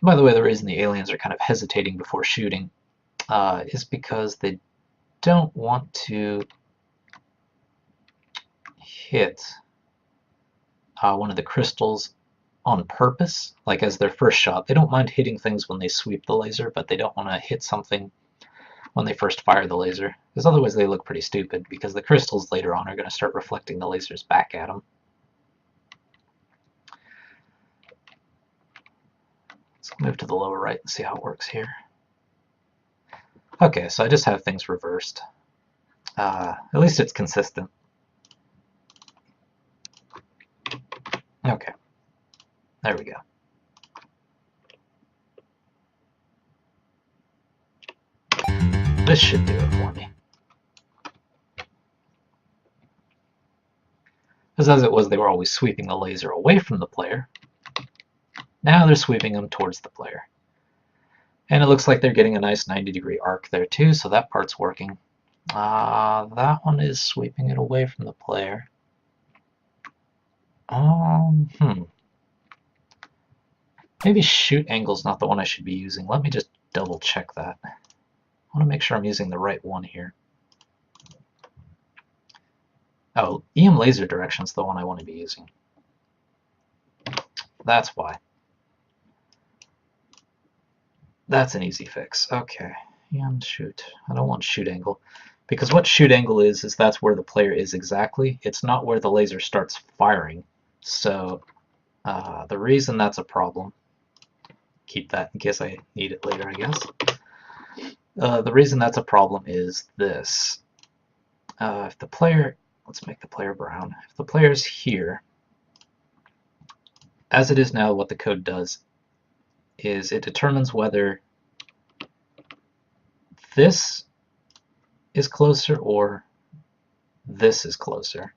By the way, the reason the aliens are kind of hesitating before shooting is because they don't want to hit one of the crystals on purpose, like as their first shot. They don't mind hitting things when they sweep the laser, but they don't want to hit something when they first fire the laser, because otherwise they look pretty stupid, because the crystals later on are going to start reflecting the lasers back at them. Let's move to the lower right and see how it works here. Okay, so I just have things reversed. At least it's consistent. Okay, there we go. This should do it for me. Because as it was, they were always sweeping the laser away from the player. Now they're sweeping them towards the player. And it looks like they're getting a nice 90-degree arc there too, so that part's working. That one is sweeping it away from the player. Maybe shoot angle's not the one I should be using. Let me just double check that. I want to make sure I'm using the right one here. Oh, EM laser direction's the one I want to be using. That's why. That's an easy fix. Okay, EM shoot. I don't want shoot angle. Because what shoot angle is that's where the player is exactly. It's not where the laser starts firing. So the reason that's a problem, keep that in case I need it later, I guess. The reason that's a problem is this. If the player, let's make the player brown. If the player's here, as it is now, what the code does is it determines whether this is closer or this is closer.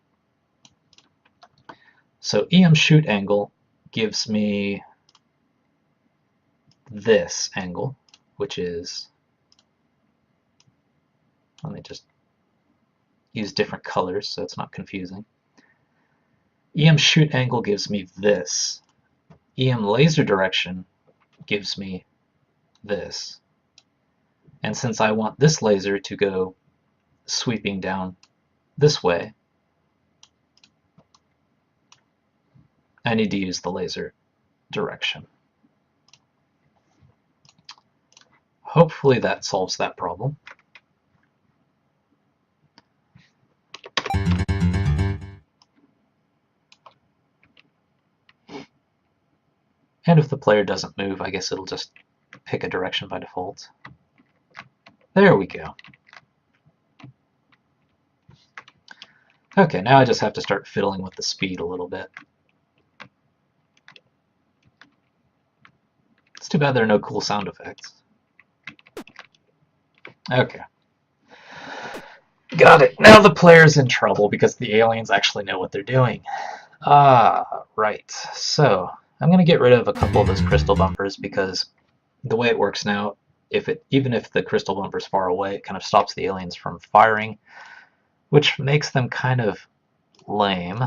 So EM shoot angle gives me this angle, which is, let me just use different colors so it's not confusing. EM shoot angle gives me this. EM laser direction gives me this. And since I want this laser to go sweeping down this way, I need to use the laser direction. Hopefully that solves that problem. And if the player doesn't move, I guess it'll just pick a direction by default. There we go. Okay, now I just have to start fiddling with the speed a little bit. It's too bad there are no cool sound effects. Okay. Got it. Now the player's in trouble because the aliens actually know what they're doing. Right. So I'm going to get rid of a couple of those crystal bumpers because the way it works now, even if the crystal bumper's far away, it kind of stops the aliens from firing, which makes them kind of lame.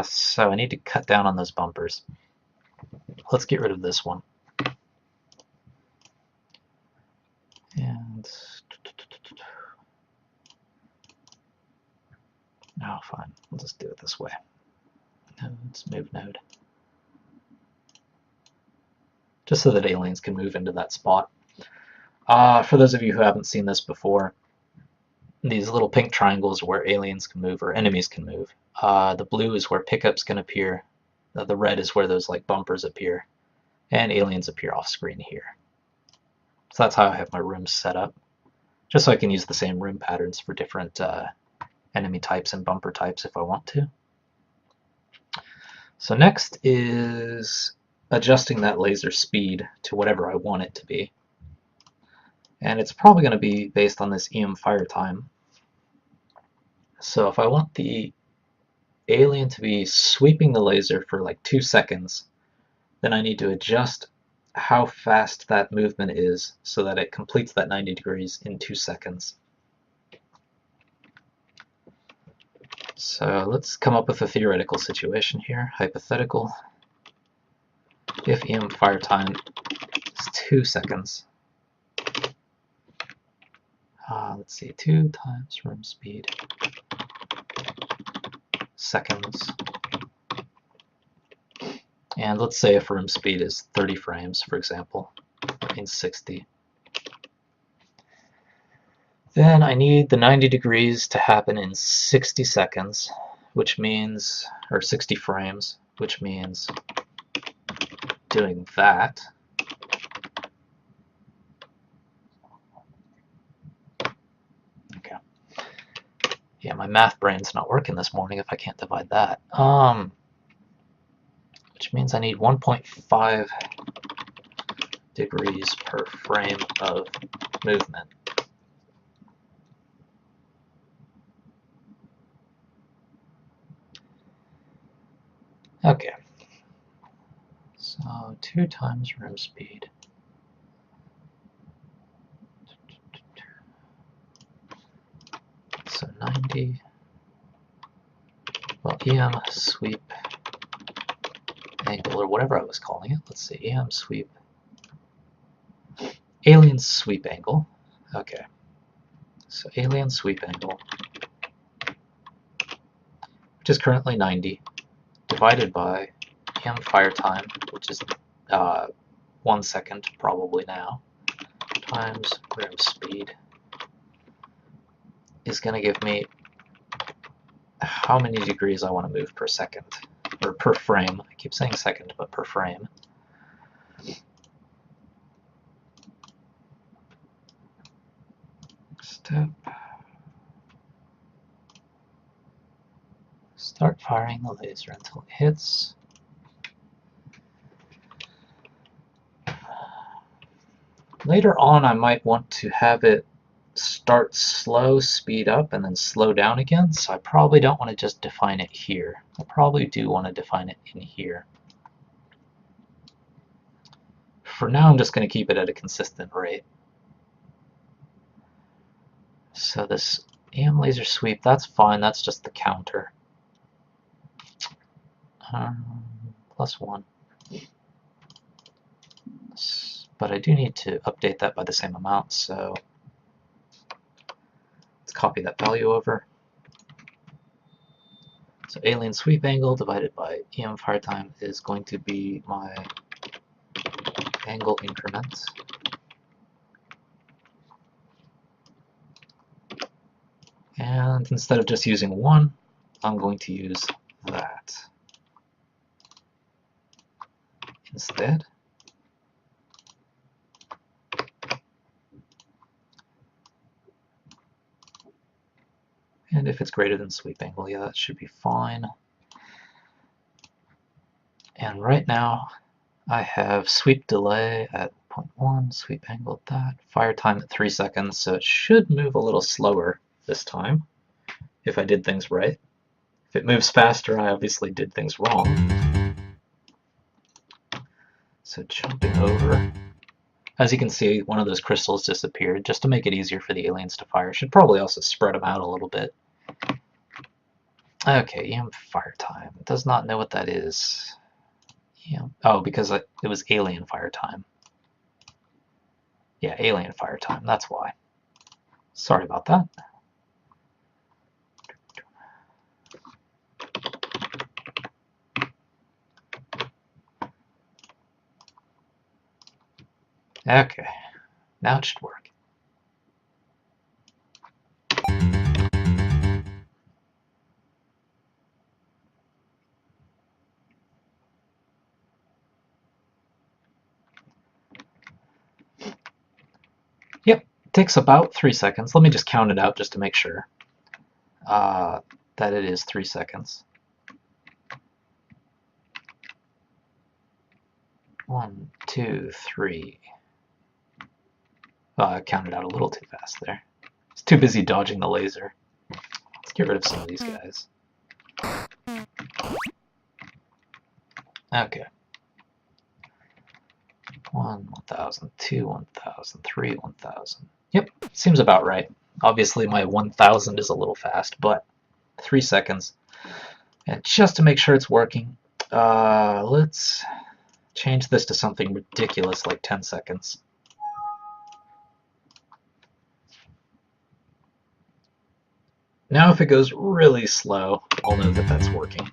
So I need to cut down on those bumpers. Let's get rid of this one. And no, fine. We'll just do it this way. Let's move node. Just so that aliens can move into that spot. For those of you who haven't seen this before, these little pink triangles are where aliens can move or enemies can move. The blue is where pickups can appear. The red is where those like bumpers appear. And aliens appear off screen here. So that's how I have my rooms set up. Just so I can use the same room patterns for different enemy types and bumper types if I want to. So next is adjusting that laser speed to whatever I want it to be. And it's probably going to be based on this EM fire time. So if I want the alien to be sweeping the laser for like 2 seconds, then I need to adjust how fast that movement is so that it completes that 90 degrees in 2 seconds. So let's come up with a theoretical situation here, hypothetical. If EM fire time is 2 seconds, let's see, 2 times room speed, seconds. And let's say if room speed is 30 frames, for example, that means 60. Then I need the 90 degrees to happen in 60 seconds, which means, or 60 frames, which means doing that. Okay. Yeah, my math brain's not working this morning if I can't divide that. Which means I need 1.5 degrees per frame of movement. Okay. So 2 times room speed. So 90. Well, EM sweep angle, or whatever I was calling it. Let's see, EM sweep. Alien sweep angle. Okay. So alien sweep angle, which is currently 90, divided by EM fire time, which is 1 second probably now, times room speed, is going to give me how many degrees I want to move per second, or per frame. I keep saying second, but per frame. Step. Start firing the laser until it hits. Later on, I might want to have it start slow, speed up, and then slow down again, so I probably don't want to just define it here. I probably do want to define it in here. For now, I'm just going to keep it at a consistent rate. So this EM laser sweep, that's fine, that's just the counter. +1. But I do need to update that by the same amount, so let's copy that value over. So alien sweep angle divided by EM fire time is going to be my angle increment. And instead of just using 1, I'm going to use that instead. And if it's greater than sweep angle, yeah, that should be fine. And right now, I have sweep delay at 0.1, sweep angle at that, fire time at 3 seconds, so it should move a little slower this time, if I did things right. If it moves faster, I obviously did things wrong. So jumping over. As you can see, one of those crystals disappeared, just to make it easier for the aliens to fire. Should probably also spread them out a little bit. Okay, EM fire time. Does not know what that is. Oh, because it was alien fire time. Yeah, alien fire time, that's why. Sorry about that. Okay, now it should work. Yep, it takes about 3 seconds. Let me just count it out just to make sure that it is 3 seconds. 1, 2, 3. I counted out a little too fast there. I was too busy dodging the laser. Let's get rid of some of these guys. Okay. 1, 1,000, 2, 1,000, 3, 1,000. Yep, seems about right. Obviously my 1,000 is a little fast, but 3 seconds. And just to make sure it's working, let's change this to something ridiculous like 10 seconds. Now if it goes really slow, I'll know that that's working.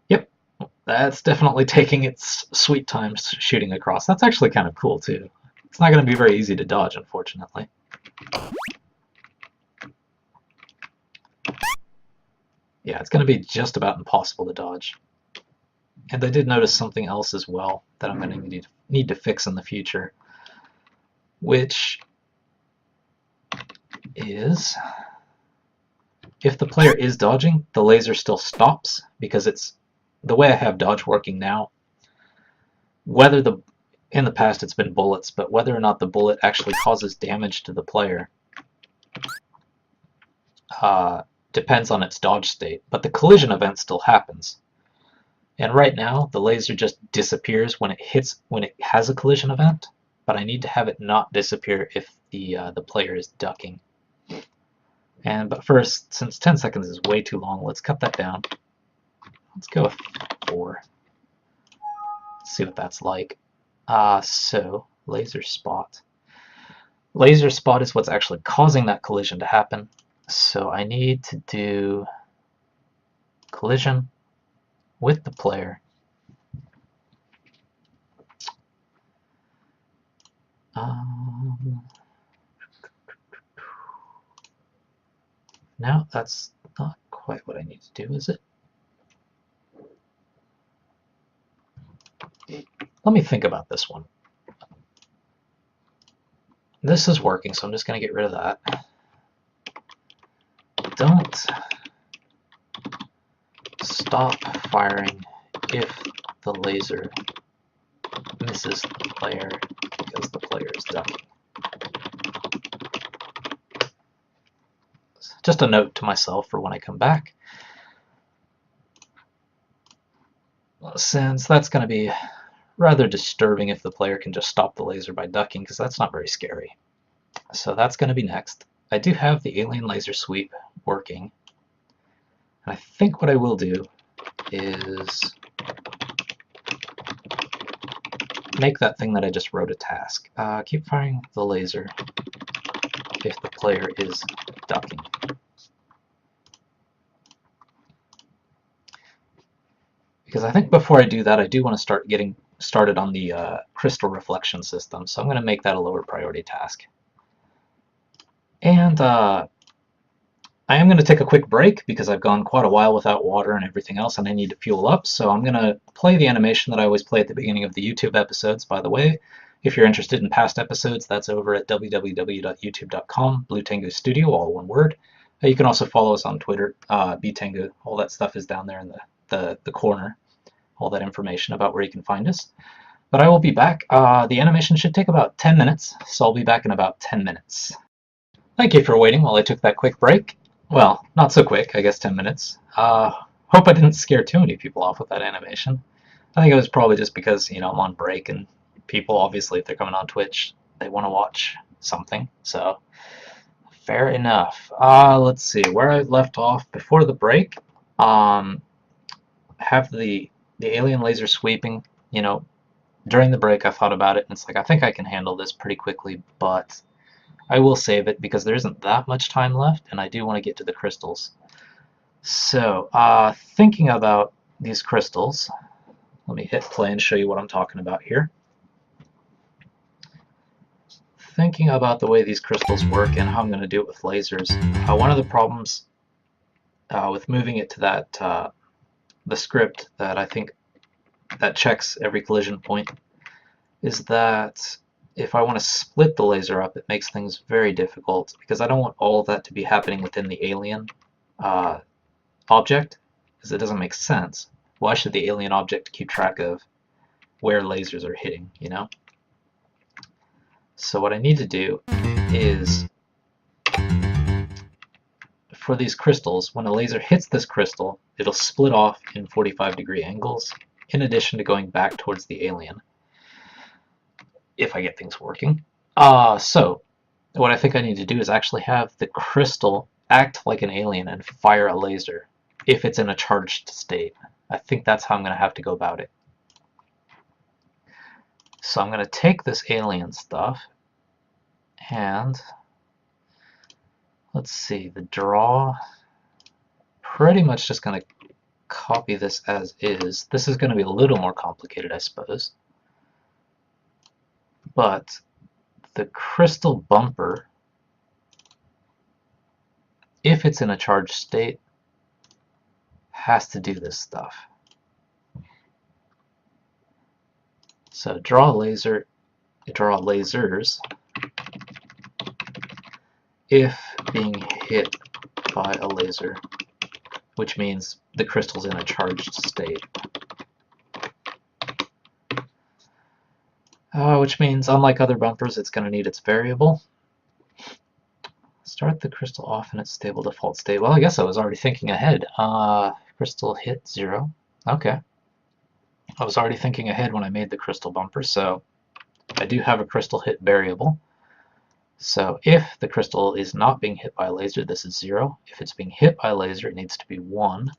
Yep, That's definitely taking its sweet time shooting across. That's actually kind of cool, too. It's not going to be very easy to dodge, unfortunately. Yeah, it's going to be just about impossible to dodge. And I did notice something else as well that I'm going to need to fix in the future, which is if the player is dodging, the laser still stops because it's the way I have dodge working now. Whether in the past it's been bullets, but whether or not the bullet actually causes damage to the player depends on its dodge state. But the collision event still happens. And right now, the laser just disappears when it has a collision event, but I need to have it not disappear if the player is ducking. But first, since 10 seconds is way too long, let's cut that down. Let's go with 4. Let's see what that's like. So, laser spot. Laser spot is what's actually causing that collision to happen. So I need to do collision with the player. No, that's not quite what I need to do, is it? Let me think about this one. This is working, so I'm just going to get rid of that. Don't stop firing if the laser misses the player because the player is ducking. Just a note to myself for when I come back, since that's going to be rather disturbing if the player can just stop the laser by ducking, because that's not very scary. So that's going to be next. I do have the alien laser sweep working, and I think what I will do is make that thing that I just wrote a task. Keep firing the laser if the player is ducking. Because I think before I do that, I do want to start getting started on the crystal reflection system, so I'm going to make that a lower priority task. And I am going to take a quick break because I've gone quite a while without water and everything else, and I need to fuel up, so I'm going to play the animation that I always play at the beginning of the YouTube episodes, by the way. If you're interested in past episodes, that's over at www.youtube.com, Blue Tengu Studio, all one word. You can also follow us on Twitter, btengu. All that stuff is down there in the corner, all that information about where you can find us. But I will be back. The animation should take about 10 minutes, so I'll be back in about 10 minutes. Thank you for waiting while I took that quick break. Well, not so quick, I guess 10 minutes. Hope I didn't scare too many people off with that animation. I think it was probably just because, I'm on break, and people, obviously, if they're coming on Twitch, they want to watch something, so fair enough. Let's see, where I left off before the break, have the alien laser sweeping, during the break I thought about it, and it's like, I think I can handle this pretty quickly, but I will save it because there isn't that much time left, and I do want to get to the crystals. So, thinking about these crystals, let me hit play and show you what I'm talking about here. Thinking about the way these crystals work and how I'm going to do it with lasers, one of the problems with moving it to that the script that I think that checks every collision point is that if I want to split the laser up, it makes things very difficult because I don't want all of that to be happening within the alien object, because it doesn't make sense. Why should the alien object keep track of where lasers are hitting, So what I need to do is, for these crystals, when a laser hits this crystal, it'll split off in 45-degree angles, in addition to going back towards the alien, if I get things working. So what I think I need to do is actually have the crystal act like an alien and fire a laser if it's in a charged state. I think that's how I'm going to have to go about it. So I'm going to take this alien stuff and let's see, the draw, pretty much just going to copy this as is. This is going to be a little more complicated, I suppose. But the crystal bumper, if it's in a charged state, has to do this stuff. So draw lasers if being hit by a laser, which means the crystal's in a charged state. Which means, unlike other bumpers, it's going to need its variable. Start the crystal off in its stable default state. Well, I guess I was already thinking ahead. Crystal hit 0. Okay. I was already thinking ahead when I made the crystal bumper, so I do have a crystal hit variable. So if the crystal is not being hit by a laser, this is 0. If it's being hit by a laser, it needs to be 1.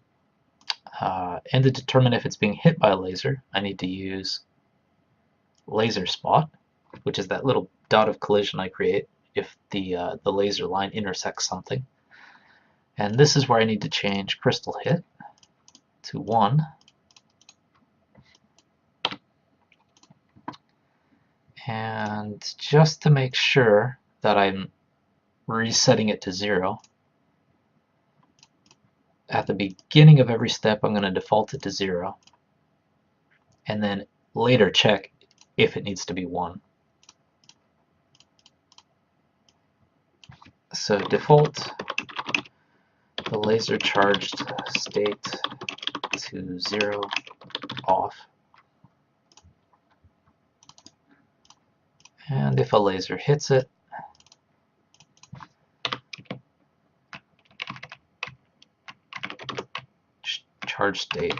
And to determine if it's being hit by a laser, I need to use laser spot, which is that little dot of collision I create if the laser line intersects something. And this is where I need to change crystal hit to 1. And just to make sure that I'm resetting it to 0, at the beginning of every step I'm going to default it to 0, and then later check if it needs to be 1. So default the laser charged state to 0 off. And if a laser hits it, charge state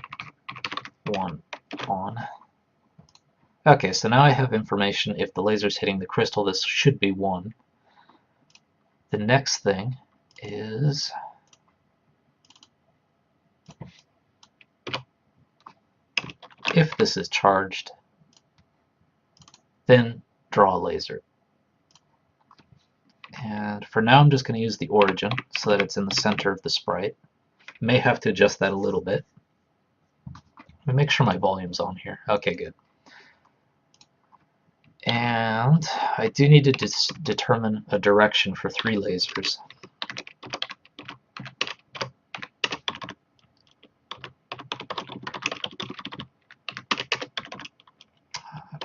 1 on. Okay, so now I have information. If the laser's hitting the crystal, this should be 1. The next thing is if this is charged, then draw a laser. And for now I'm just going to use the origin so that it's in the center of the sprite. May have to adjust that a little bit. Let me make sure my volume's on here. Okay, good. And I do need to determine a direction for 3 lasers.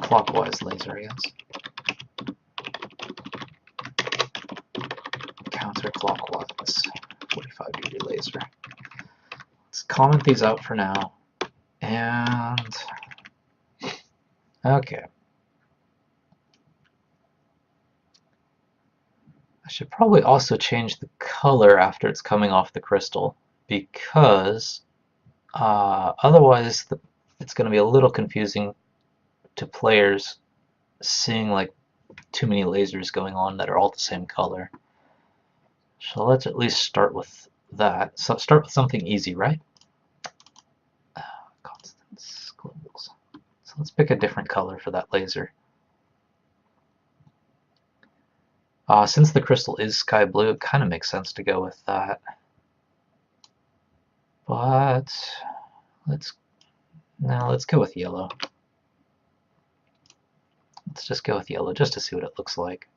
Clockwise laser, I guess. Counterclockwise, 45-degree laser. Let's comment these out for now. And okay. I should probably also change the color after it's coming off the crystal, because otherwise it's going to be a little confusing to players seeing like too many lasers going on that are all the same color. So let's at least start with that. So start with something easy, right? Constants, globals. So let's pick a different color for that laser. Since the crystal is sky blue, it kind of makes sense to go with that. But let's go with yellow. Let's just go with yellow just to see what it looks like.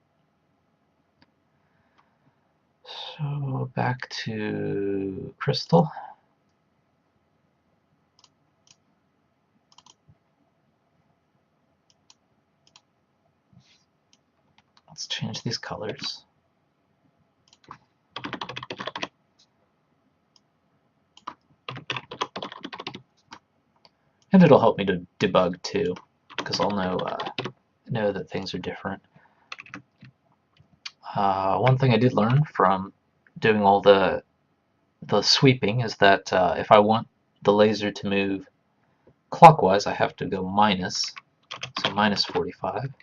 So back to crystal. Let's change these colors. And it'll help me to debug too, because I'll know that things are different. One thing I did learn from doing all the sweeping is that if I want the laser to move clockwise, I have to go minus, so minus 45.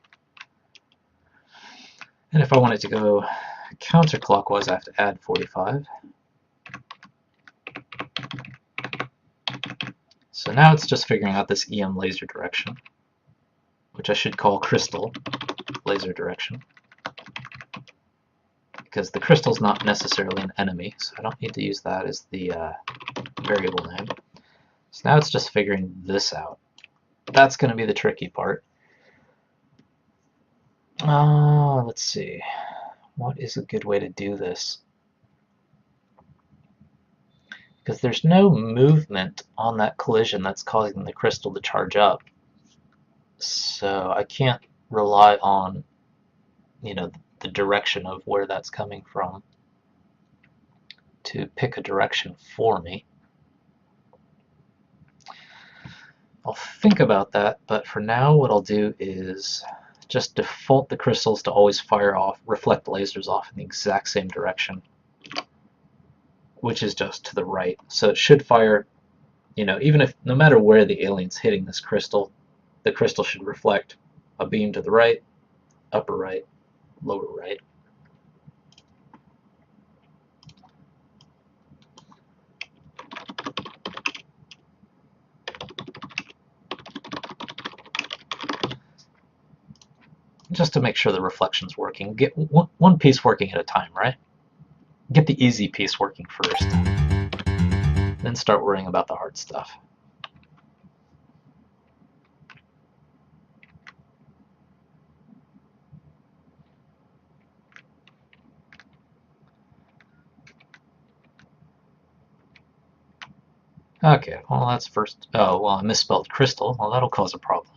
And if I want it to go counterclockwise, I have to add 45. So now it's just figuring out this EM laser direction, which I should call crystal laser direction, because the crystal's not necessarily an enemy, so I don't need to use that as the variable name. So now it's just figuring this out. That's going to be the tricky part. Let's see. What is a good way to do this? Because there's no movement on that collision that's causing the crystal to charge up. So I can't rely on, the direction of where that's coming from to pick a direction for me. I'll think about that, but for now what I'll do is just default the crystals to always reflect lasers off in the exact same direction, which is just to the right. So it should fire, even if, no matter where the alien's hitting this crystal, the crystal should reflect a beam to the right, upper right, lower right. Just to make sure the reflection's working. Get one piece working at a time, right? Get the easy piece working first. Then start worrying about the hard stuff. Okay, well that's first. Oh, well I misspelled crystal. Well, that'll cause a problem.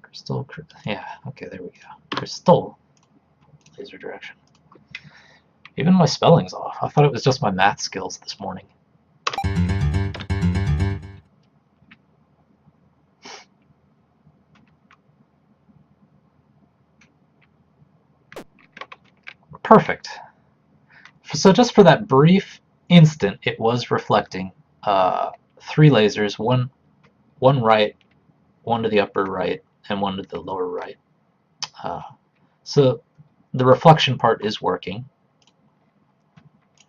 Crystal, yeah, okay, there we go. Crystal, laser direction. Even my spelling's off. I thought it was just my math skills this morning. Perfect. So just for that brief instant, it was reflecting 3 lasers, one right, one to the upper right, and one to the lower right. So the reflection part is working.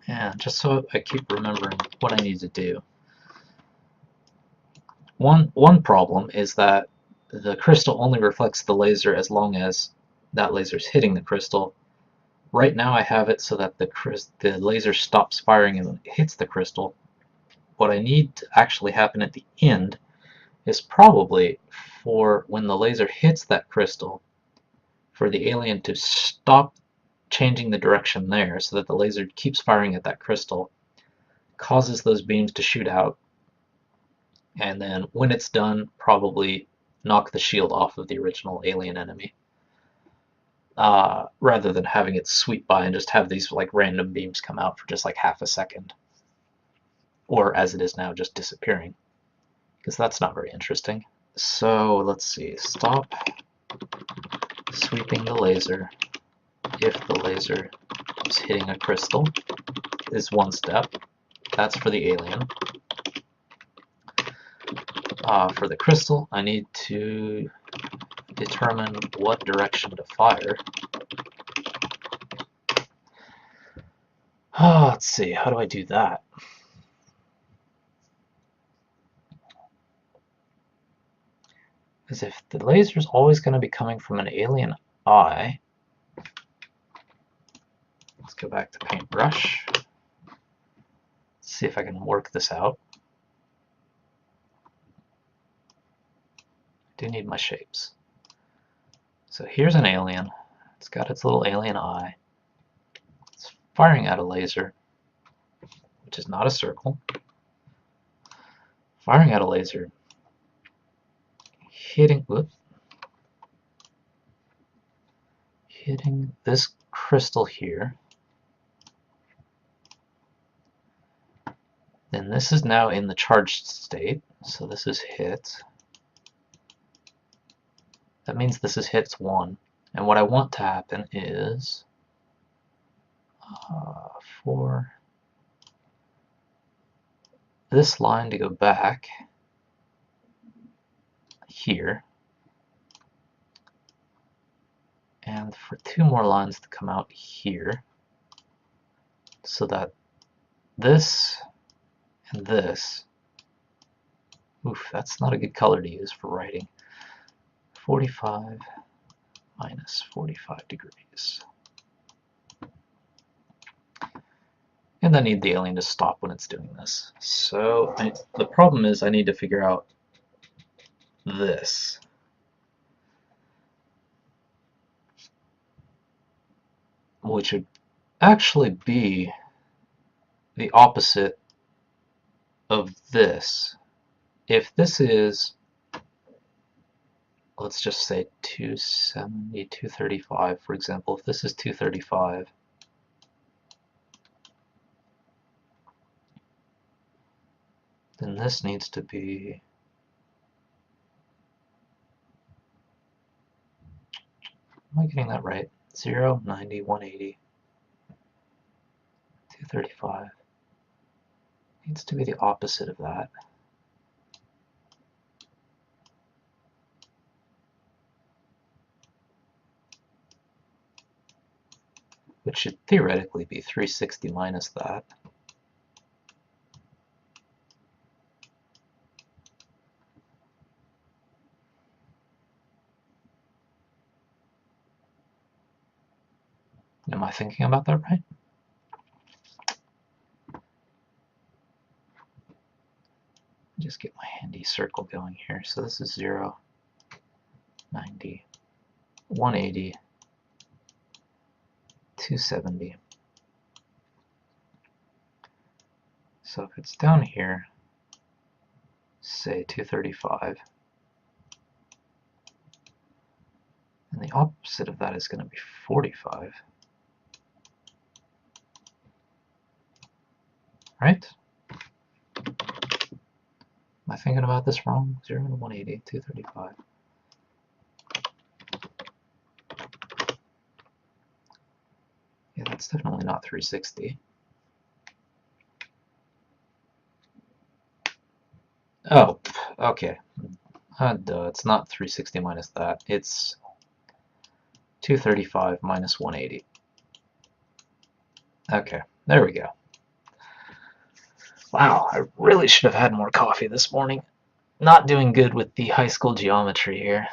And just so I keep remembering what I need to do. One problem is that the crystal only reflects the laser as long as that laser is hitting the crystal. Right now I have it so that the laser stops firing and hits the crystal. What I need to actually happen at the end is probably for when the laser hits that crystal, for the alien to stop changing the direction there so that the laser keeps firing at that crystal, causes those beams to shoot out, and then when it's done, probably knock the shield off of the original alien enemy. Rather than having it sweep by and just have these like random beams come out for just like half a second. Or as it is now, just disappearing. Because that's not very interesting. So let's see, stop sweeping the laser if the laser is hitting a crystal is one step. That's for the alien. For the crystal, I need to determine what direction to fire. Let's see, how do I do that? Because if the laser is always going to be coming from an alien eye, let's go back to paintbrush. Let's see if I can work this out. I do need my shapes. So here's an alien. It's got its little alien eye. It's firing at a laser, which is not a circle. Firing at a laser, hitting this crystal here. Then this is now in the charged state, so this is hit. That means this is hits 1. And what I want to happen is for this line to go back here, and for 2 more lines to come out here, so that this and this, oof, that's not a good color to use for writing, 45 minus 45 degrees. And I need the alien to stop when it's doing this. So the problem is I need to figure out this. Which would actually be the opposite of this. If this is, let's just say 270, 235, for example, if this is 235, then this needs to be, am I getting that right? 0, 90, 180, 235. Needs to be the opposite of that. Which should theoretically be 360 minus that. Am I thinking about that right? Just get my handy circle going here. So this is 0, 90, 180, 270. So if it's down here, say 235, and the opposite of that is going to be 45. Right? Am I thinking about this wrong? 0 to 180, 235. Yeah, that's definitely not 360. Oh, okay. Duh, it's not 360 minus that. It's 235 minus 180. Okay, there we go. Wow, I really should have had more coffee this morning. Not doing good with the high school geometry here.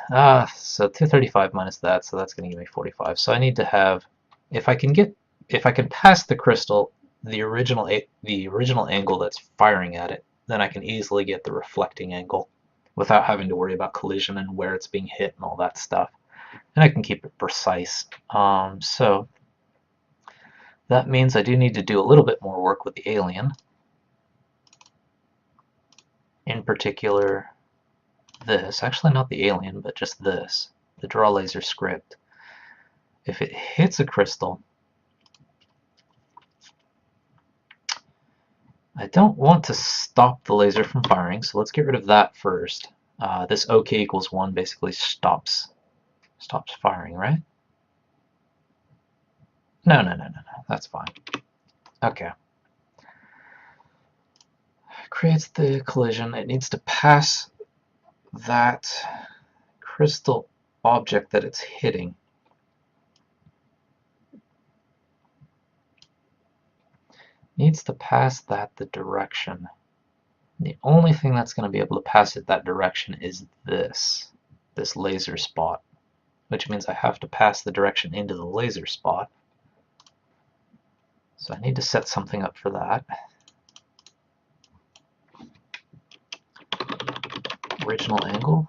So 235 minus that, so that's going to give me 45. So I need to have, if I can pass the crystal the original angle that's firing at it, then I can easily get the reflecting angle without having to worry about collision and where it's being hit and all that stuff. And I can keep it precise. So that means I do need to do a little bit more work with the alien. In particular, this, actually not the alien, but just this, the draw laser script. If it hits a crystal, I don't want to stop the laser from firing, so let's get rid of that first. This OK equals 1 basically stops firing, right? No, that's fine. Okay. Creates the collision. It needs to pass that crystal object that it's hitting. Needs to pass that the direction. The only thing that's going to be able to pass it that direction is this laser spot, which means I have to pass the direction into the laser spot. So I need to set something up for that. Original angle.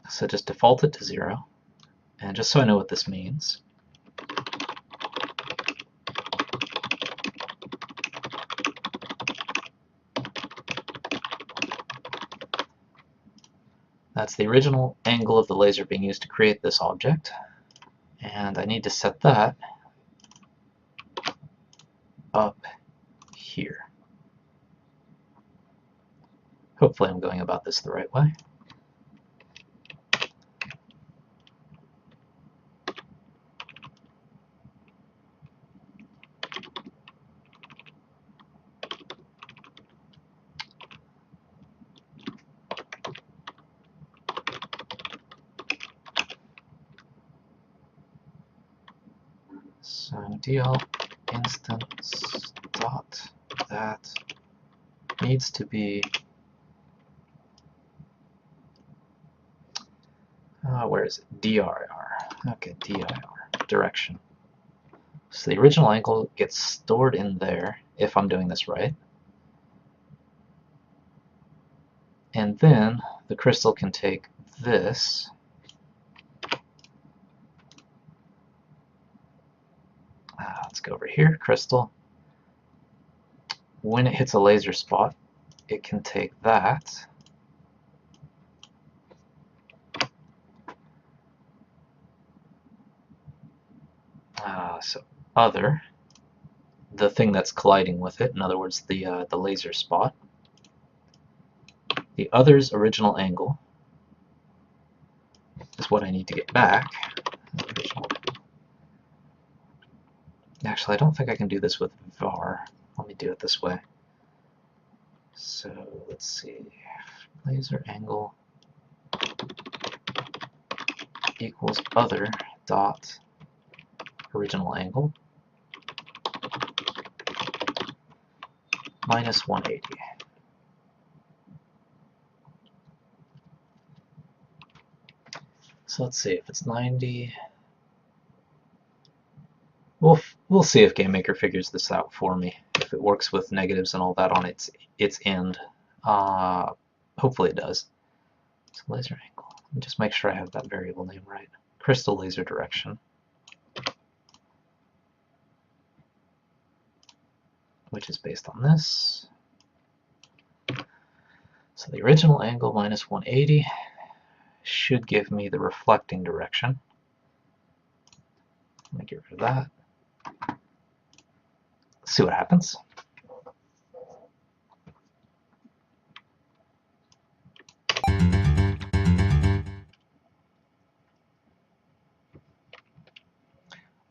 So just default it to 0. And just so I know what this means, that's the original angle of the laser being used to create this object. And I need to set that up here. Hopefully I'm going about this the right way. So dl instance dot that needs to be, Where is it? DIR. Okay, DIR. Direction. So the original angle gets stored in there, if I'm doing this right. And then the crystal can take this let's go over here, crystal. When it hits a laser spot, it can take that so other, the thing that's colliding with it, in other words the laser spot, the other's original angle is what I need to get back. Actually, I don't think I can do this with var. Let me do it this way. So let's see, laser angle equals other dot original angle minus 180. So let's see if it's 90. We'll see if GameMaker figures this out for me. If it works with negatives and all that on its end. Hopefully it does. So laser angle. Let me just make sure I have that variable name right. Crystal laser direction, which is based on this. So the original angle minus 180 should give me the reflecting direction. Let me get rid of that. Let's see what happens.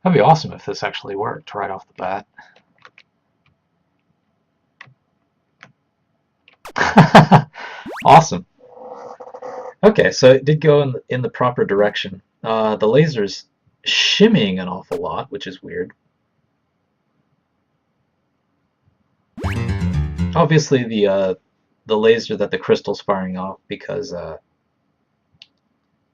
That'd be awesome if this actually worked right off the bat. Awesome. Okay, so it did go in the proper direction. The laser's shimmying an awful lot, which is weird. Obviously, the laser that the crystal's firing off, because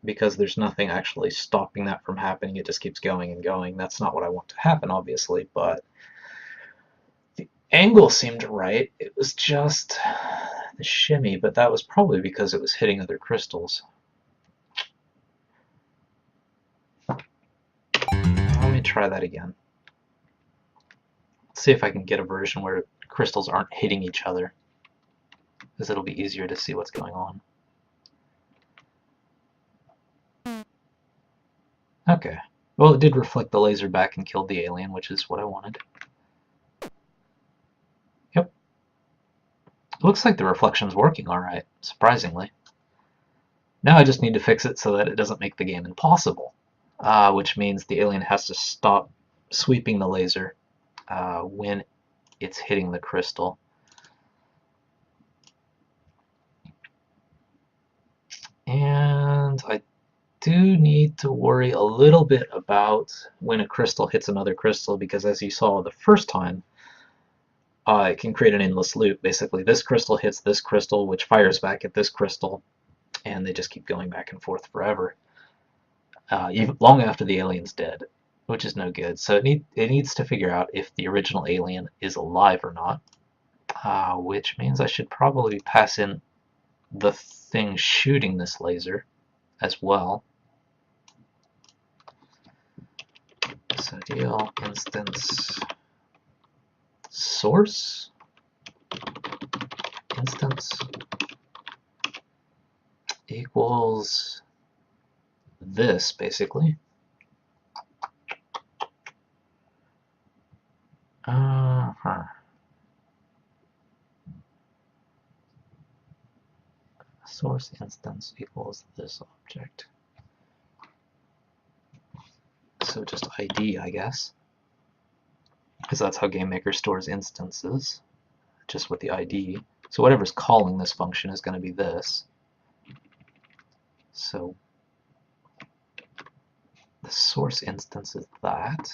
there's nothing actually stopping that from happening. It just keeps going and going. That's not what I want to happen, obviously, but the angle seemed right. It was just the shimmy, but that was probably because it was hitting other crystals. Let me try that again. Let's see if I can get a version where crystals aren't hitting each other, because it'll be easier to see what's going on. Okay. Well, it did reflect the laser back and killed the alien, which is what I wanted. Yep. Looks like the reflection's working alright, surprisingly. Now I just need to fix it so that it doesn't make the game impossible, which means the alien has to stop sweeping the laser when it's hitting the crystal. And I do need to worry a little bit about when a crystal hits another crystal, because as you saw the first time, it can create an endless loop. Basically, this crystal hits this crystal, which fires back at this crystal, and they just keep going back and forth forever, even long after the alien's dead, which is no good. So it needs to figure out if the original alien is alive or not, which means I should probably pass in the thing shooting this laser as well. So DL instance source instance equals this, basically. Source instance equals this object. So just ID, I guess, because that's how GameMaker stores instances, just with the ID. So whatever's calling this function is going to be this. So the source instance is that.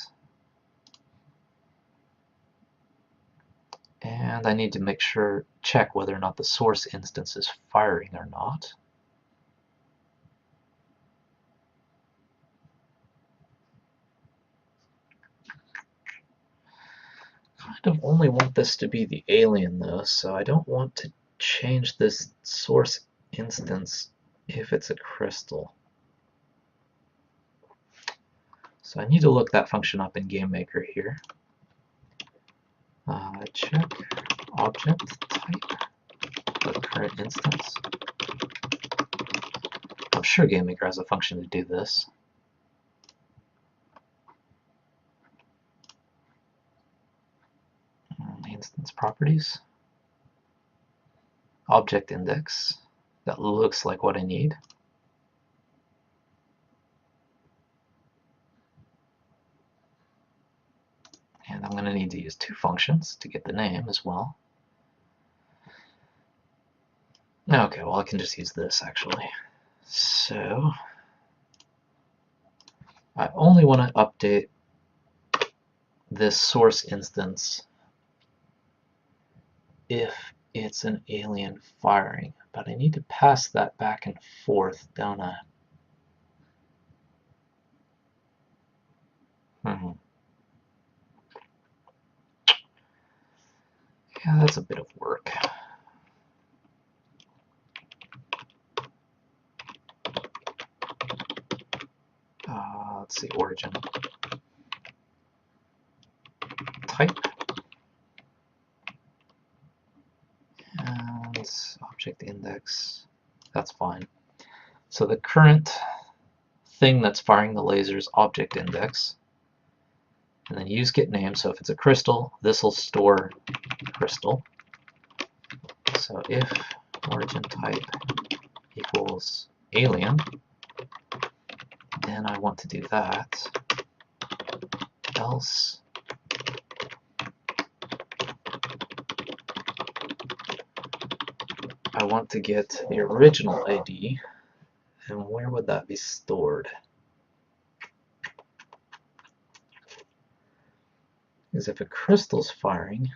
And I need to check whether or not the source instance is firing or not. kind of only want this to be the alien though, so I don't want to change this source instance if it's a crystal. So I need to look that function up in GameMaker here. Check object type, the current instance. I'm sure GameMaker has a function to do this. Instance properties. Object index. That looks like what I need. And I'm going to need to use two functions to get the name as well. Okay, well I can just use this actually. So I only want to update this source instance if it's an alien firing, but I need to pass that back and forth, don't I? Yeah, that's a bit of work. Let's see, origin. Type. And object index. That's fine. So the current thing that's firing the laser is object index. And then use get name. So if it's a crystal, this will store crystal. So if origin type equals alien, then I want to do that. Else I want to get the original ID, and where would that be stored? Because if a crystal's firing,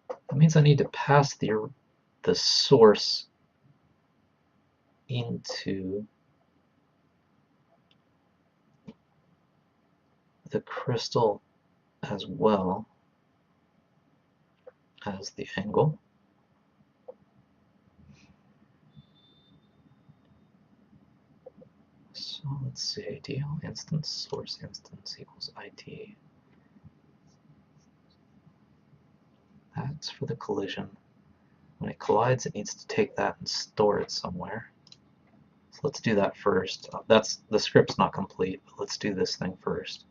that means I need to pass the source into the crystal as well as the angle. So let's see, ideal instance source instance equals ID. That's for the collision. When it collides, it needs to take that and store it somewhere. So let's do that first. The script's not complete, but let's do this thing first.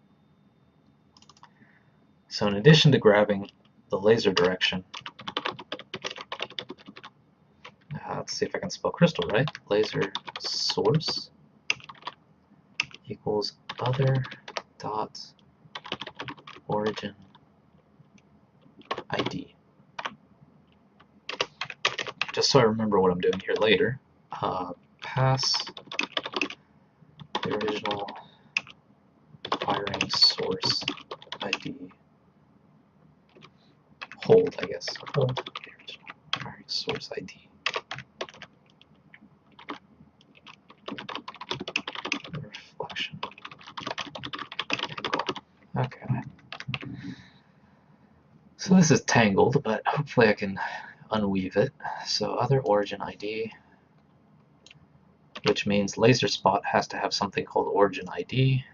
So in addition to grabbing the laser direction, let's see if I can spell crystal right. Laser source equals other dot origin ID. Just so I remember what I'm doing here later. Pass the original firing source ID. Hold, I guess. Hold the original firing source ID. Reflection. Okay. So this is tangled, but hopefully I can unweave it. So other origin ID, which means laser spot has to have something called origin ID.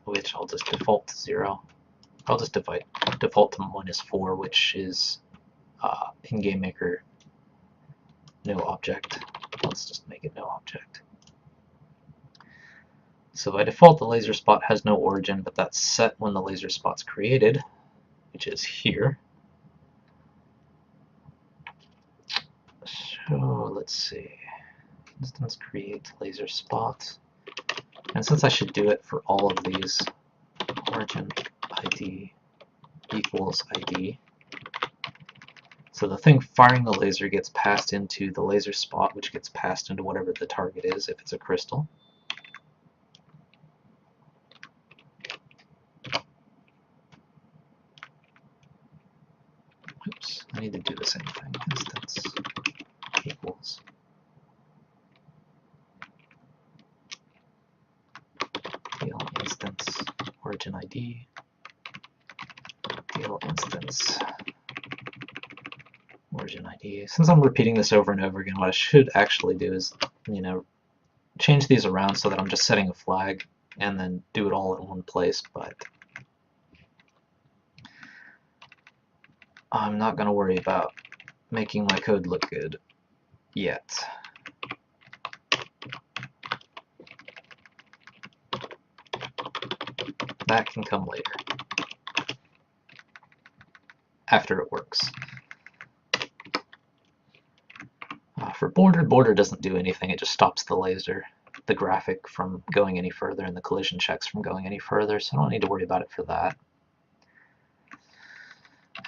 Which I'll just default to 0. I'll just default to -4, which is in GameMaker no object. Let's just make it no object. So by default the laser spot has no origin, but that's set when the laser spot's created, which is here. So let's see. Instance create laser spot. And since I should do it for all of these, origin ID equals ID. So the thing firing the laser gets passed into the laser spot, which gets passed into whatever the target is if it's a crystal. Oops, I need to do the same thing. Instance equals origin ID, deal instance, origin ID. Since I'm repeating this over and over again, what I should actually do is, change these around so that I'm just setting a flag and then do it all in one place, but I'm not going to worry about making my code look good yet. That can come later, after it works. For border doesn't do anything, it just stops the laser, the graphic from going any further and the collision checks from going any further, so I don't need to worry about it for that.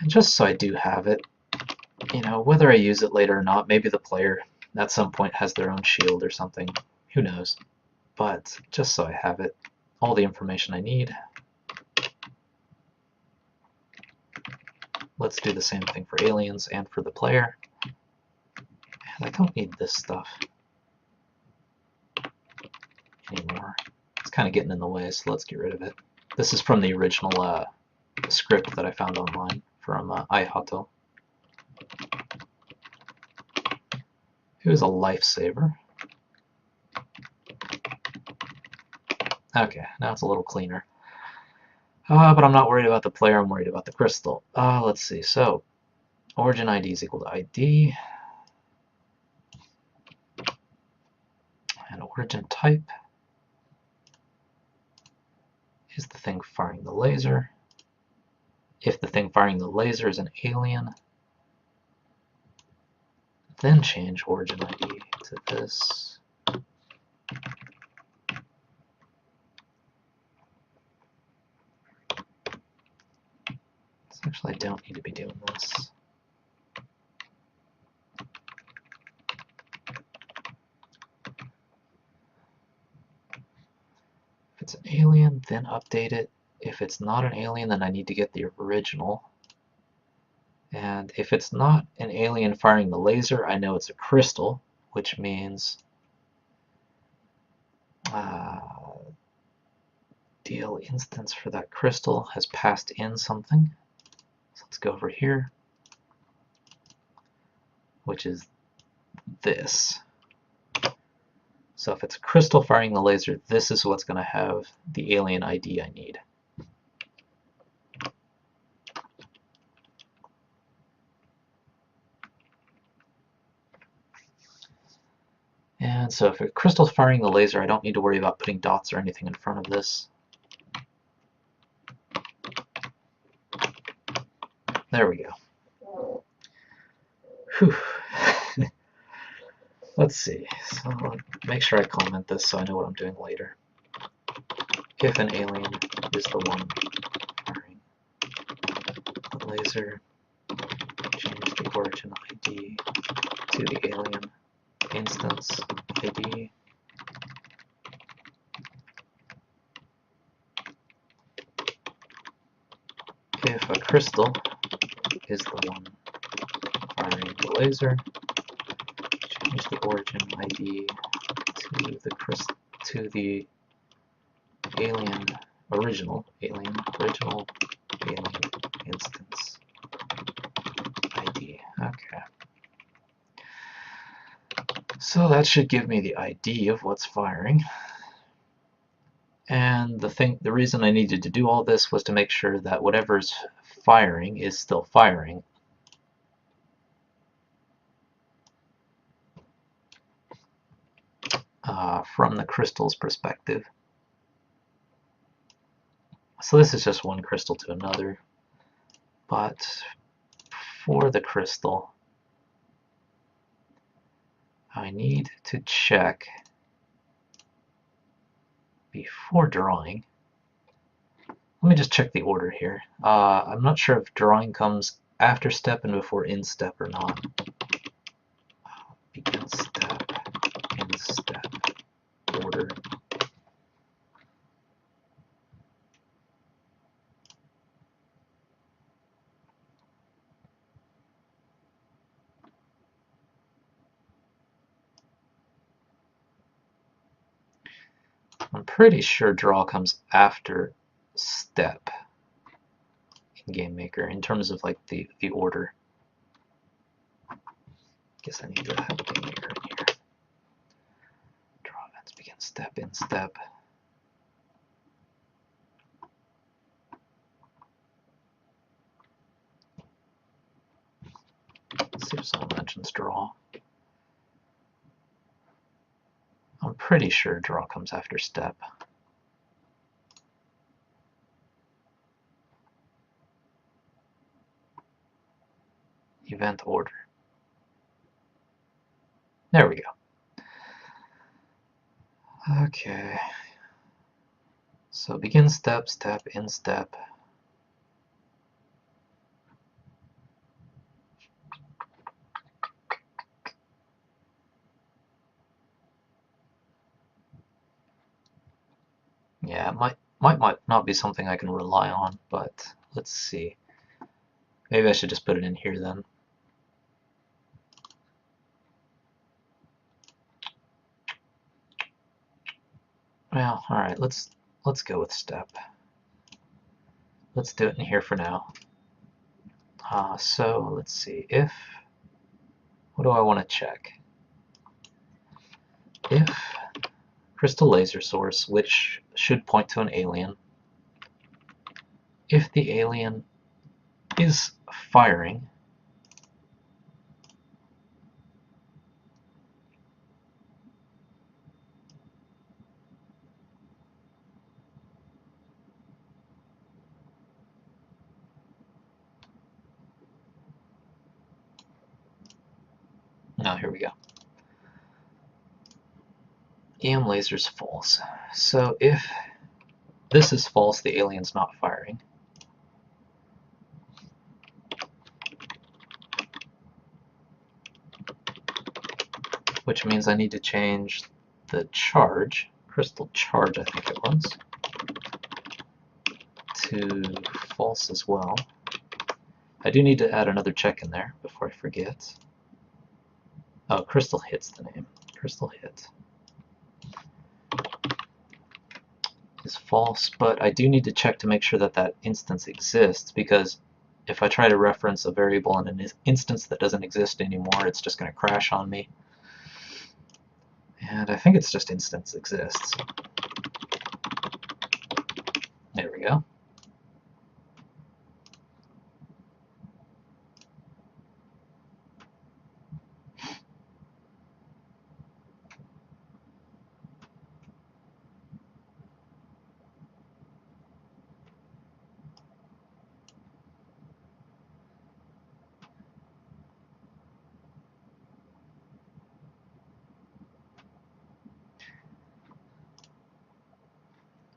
And just so I do have it, whether I use it later or not, maybe the player at some point has their own shield or something, who knows. But just so I have it, all the information I need. Let's do the same thing for aliens and for the player. And I don't need this stuff anymore. It's kind of getting in the way, so let's get rid of it. This is from the original script that I found online from iHoto. It was a lifesaver. Okay, now it's a little cleaner. But I'm not worried about the player, I'm worried about the crystal. Let's see, so origin ID is equal to ID. And origin type is the thing firing the laser. If the thing firing the laser is an alien, then change origin ID to this. So actually, I don't need to be doing this. If it's an alien, then update it. If it's not an alien, then I need to get the original. And if it's not an alien firing the laser, I know it's a crystal, which means DL instance for that crystal has passed in something. So let's go over here, which is this. So if it's a crystal firing the laser, this is what's going to have the alien ID I need. And so if a crystal's firing the laser, I don't need to worry about putting dots or anything in front of this. There we go. Whew. Let's see. So make sure I comment this so I know what I'm doing later. If an alien is the one firing the laser, change the origin ID to the alien instance ID. If a crystal is the one firing the laser, change the origin ID to the original alien instance ID. Okay. So that should give me the ID of what's firing. And the reason I needed to do all this was to make sure that whatever's firing is still firing. From the crystal's perspective. So this is just one crystal to another, but for the crystal, I need to check before drawing. Let me just check the order here. I'm not sure if drawing comes after step and before in step or not. Begin step, end step, order. I'm pretty sure draw comes after step in GameMaker in terms of like the order. Guess I need to have a GameMaker in here. Draw events, begin step, in step. Let's see if someone mentions draw. I'm pretty sure draw comes after step. Event order. There we go. Okay. So begin step, step, in step. Yeah, it might not be something I can rely on, but let's see. Maybe I should just put it in here then. Well, all right, let's go with step. Let's do it in here for now. So let's see, if, what do I want to check? If crystal laser source, which should point to an alien, if the alien is firing, now here we go. EM laser's false. So if this is false, the alien's not firing. Which means I need to change the charge, crystal charge I think it was, to false as well. I do need to add another check in there before I forget. Oh, crystal hit's the name. Crystal hit is false, but I do need to check to make sure that that instance exists, because if I try to reference a variable in an instance that doesn't exist anymore, it's just going to crash on me. And I think it's just instance exists. There we go.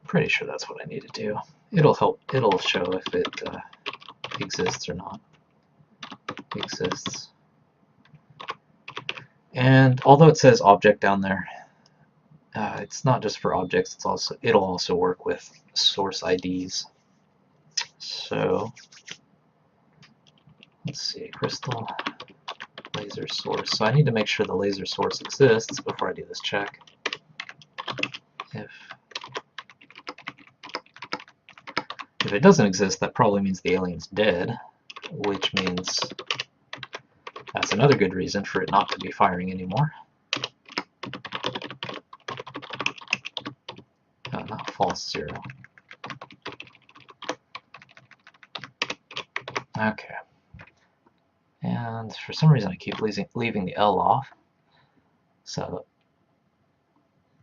Pretty sure that's what I need to do. It'll help. It'll show if it exists or not. Exists. And although it says object down there, it's not just for objects. It'll also work with source IDs. So let's see, crystal laser source. So I need to make sure the laser source exists before I do this check. If it doesn't exist, that probably means the alien's dead, which means that's another good reason for it not to be firing anymore. Not false 0. Okay. And for some reason I keep leaving the L off. So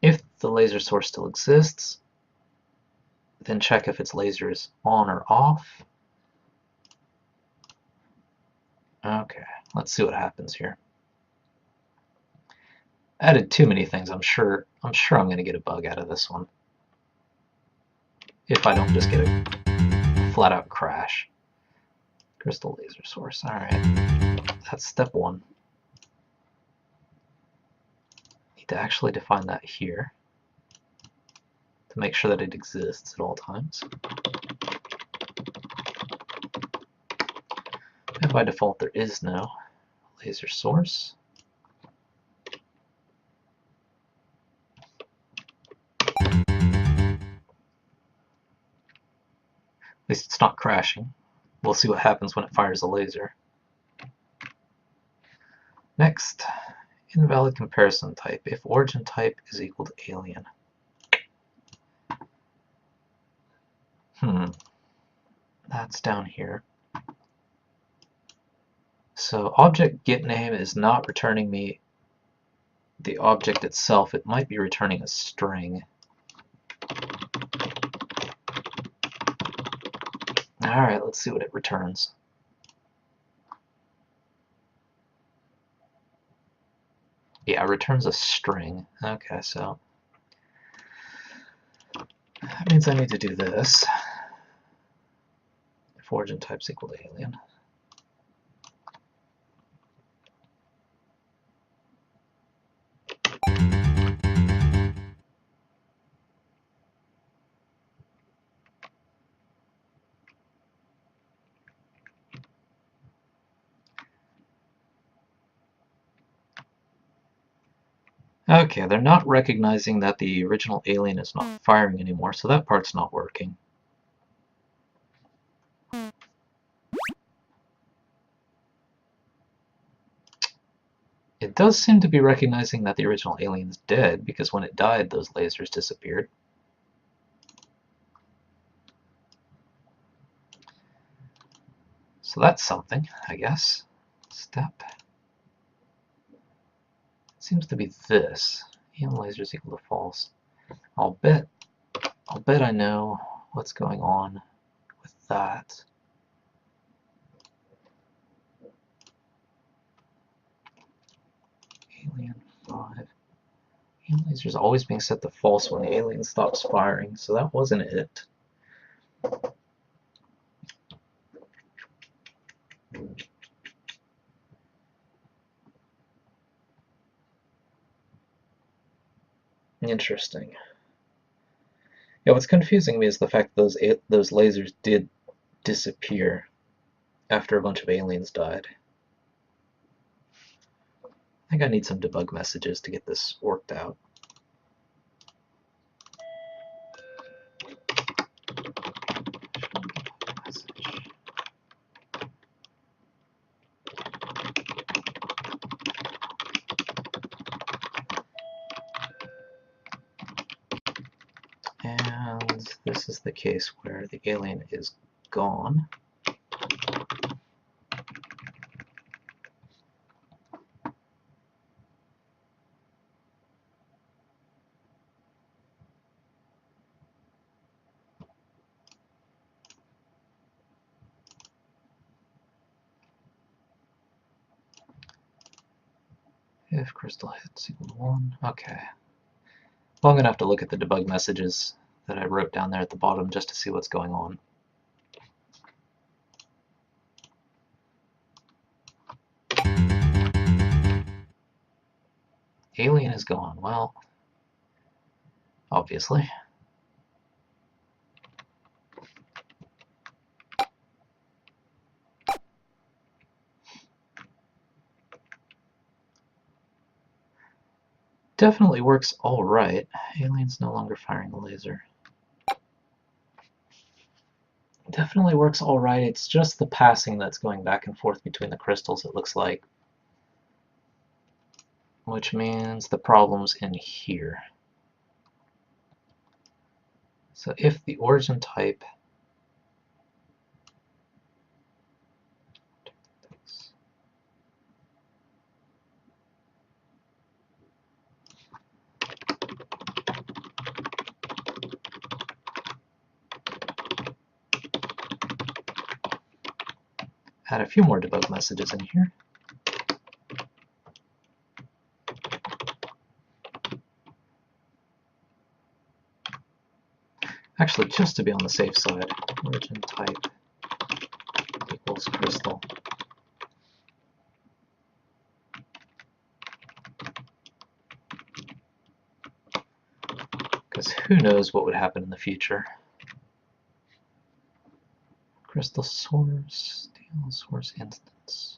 if the laser source still exists, then check if its laser is on or off. Okay, let's see what happens here. I added too many things. I'm sure I'm going to get a bug out of this one. If I don't just get a flat out crash. Crystal laser source. Alright. That's step 1. Need to actually define that here to make sure that it exists at all times. And by default there is no laser source. least it's not crashing. We'll see what happens when it fires a laser. Next, invalid comparison type if origin type is equal to alien. That's down here. So object getName is not returning me the object itself. It might be returning a string. Alright, let's see what it returns. Yeah, it returns a string. Okay, so that means I need to do this. If origin type's equal to alien. Okay, they're not recognizing that the original alien is not firing anymore, so that part's not working. It does seem to be recognizing that the original alien's dead, because when it died, those lasers disappeared. So that's something, I guess. Step. Seems to be this. Alien lasers equal to false. I'll bet I know what's going on with that. Alien 5. Alien lasers always being set to false when the alien stops firing, so that wasn't it. Interesting. Yeah, what's confusing me is the fact that those lasers did disappear after a bunch of aliens died. I think I need some debug messages to get this worked out. And this is the case where the alien is gone. If crystal hits equal to 1, okay. Well, I'm going to have to look at the debug messages that I wrote down there at the bottom just to see what's going on. Alien is gone. Well, obviously. Definitely works all right. Alien's no longer firing a laser. Definitely works all right. It's just the passing that's going back and forth between the crystals, it looks like. Which means the problem's in here. So if the origin type add a few more debug messages in here. Actually, just to be on the safe side, origin type equals crystal. Because who knows what would happen in the future. Crystal source, steel source instance.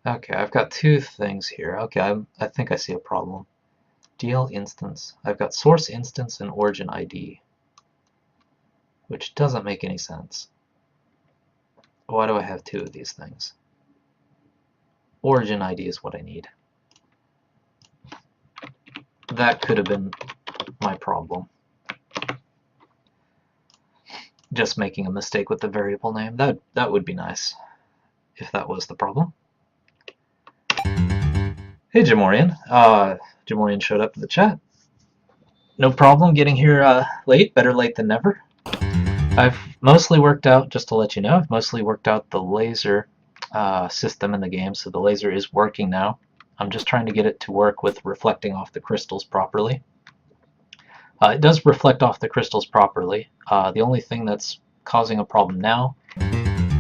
Okay, I've got two things here. Okay, I think I see a problem. DL instance. I've got source instance and origin ID, which doesn't make any sense. Why do I have two of these things? Origin ID is what I need. That could have been my problem. Just making a mistake with the variable name. That would be nice if that was the problem. Hey, Jamorian. Jamorian showed up in the chat. No problem getting here late. Better late than never. I've mostly worked out, just to let you know, I've mostly worked out the laser system in the game, so the laser is working now. I'm just trying to get it to work with reflecting off the crystals properly. It does reflect off the crystals properly. The only thing that's causing a problem now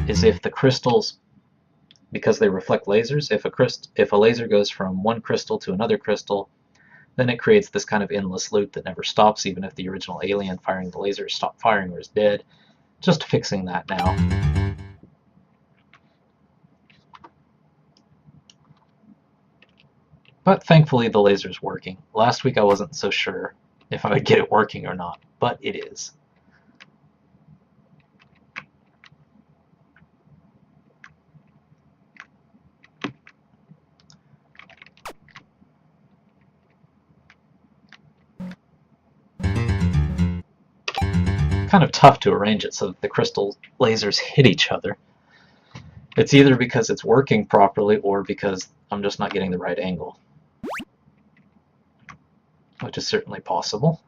is if the crystals, because they reflect lasers, if a laser goes from one crystal to another crystal, then it creates this kind of endless loop that never stops, even if the original alien firing the laser stopped firing or is dead. Just fixing that now. But thankfully the laser's working. Last week I wasn't so sure if I would get it working or not, but it is. Kind of tough to arrange it so that the crystal lasers hit each other. It's either because it's working properly or because I'm just not getting the right angle, which is certainly possible.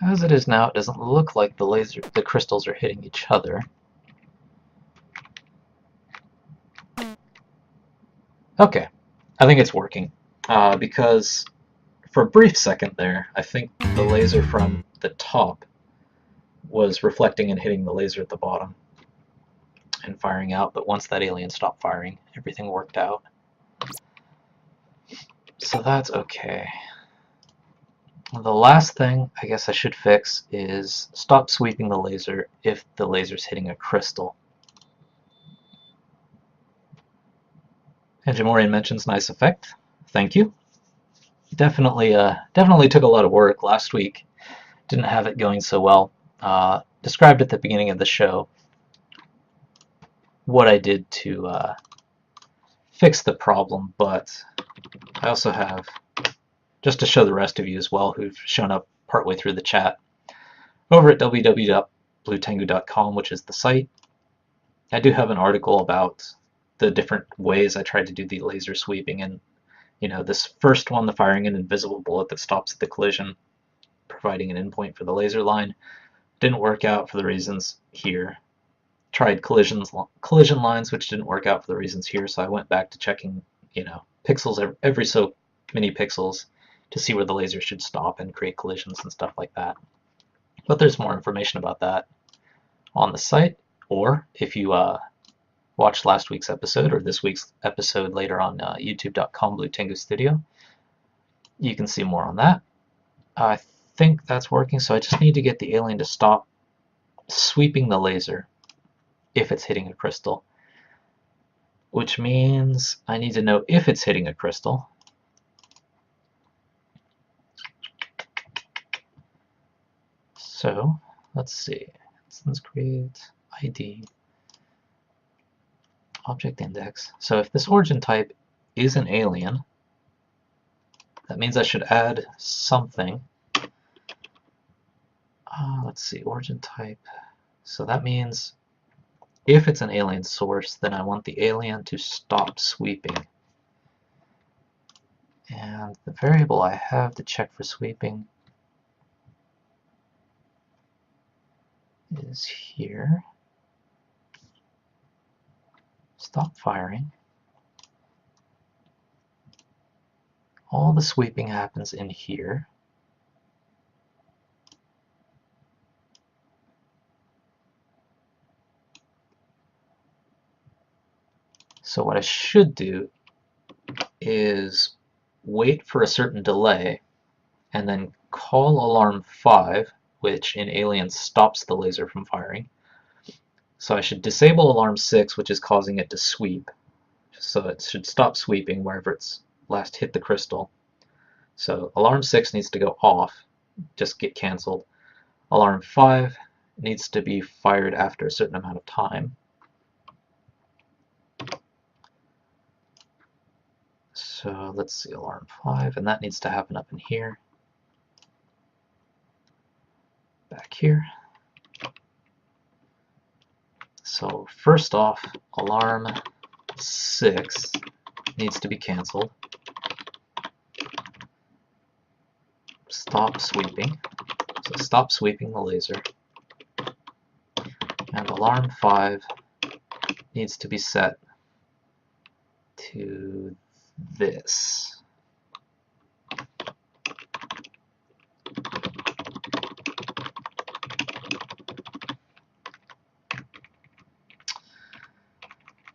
As it is now, it doesn't look like the crystals are hitting each other. Okay, I think it's working, because for a brief second there, I think the laser from the top was reflecting and hitting the laser at the bottom and firing out, but once that alien stopped firing, everything worked out. So that's okay. The last thing I guess I should fix is stop sweeping the laser if the laser's hitting a crystal. And Jamorian mentions nice effect. Thank you. Definitely took a lot of work last week. Didn't have it going so well. Described at the beginning of the show what I did to fix the problem, but I also have, just to show the rest of you as well who've shown up partway through the chat, over at www.bluetengu.com, which is the site, I do have an article about the different ways I tried to do the laser sweeping, and this first one, the firing an invisible bullet that stops the collision, providing an endpoint for the laser line, didn't work out for the reasons here. Tried collision lines, which didn't work out for the reasons here, so I went back to checking, pixels every so many pixels to see where the laser should stop and create collisions and stuff like that. But there's more information about that on the site, or if you watched last week's episode or this week's episode later on youtube.com Blue Tengu Studio, you can see more on that. I think that's working, so I just need to get the alien to stop sweeping the laser if it's hitting a crystal, which means I need to know if it's hitting a crystal. So let's see, instance create ID object index. So if this origin type is an alien, that means I should add something. Let's see, origin type. So that means if it's an alien source, then I want the alien to stop sweeping. And the variable I have to check for sweeping is here. Stop firing. All the sweeping happens in here. So what I should do is wait for a certain delay and then call alarm 5, which in Alien stops the laser from firing. So I should disable alarm 6, which is causing it to sweep. So it should stop sweeping wherever it's last hit the crystal. So alarm 6 needs to go off, just get cancelled. Alarm 5 needs to be fired after a certain amount of time. So let's see, alarm 5, and that needs to happen up in here. Back here. So first off, alarm 6 needs to be cancelled. Stop sweeping. So stop sweeping the laser. And alarm 5 needs to be set to this.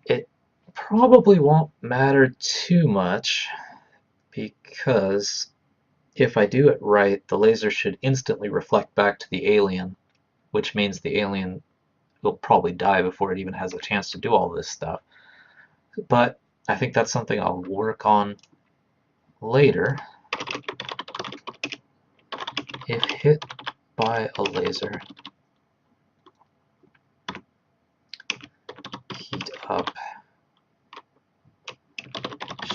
It probably won't matter too much because if I do it right, the laser should instantly reflect back to the alien, which means the alien will probably die before it even has a chance to do all this stuff. But I think that's something I'll work on later. If hit by a laser, heat up.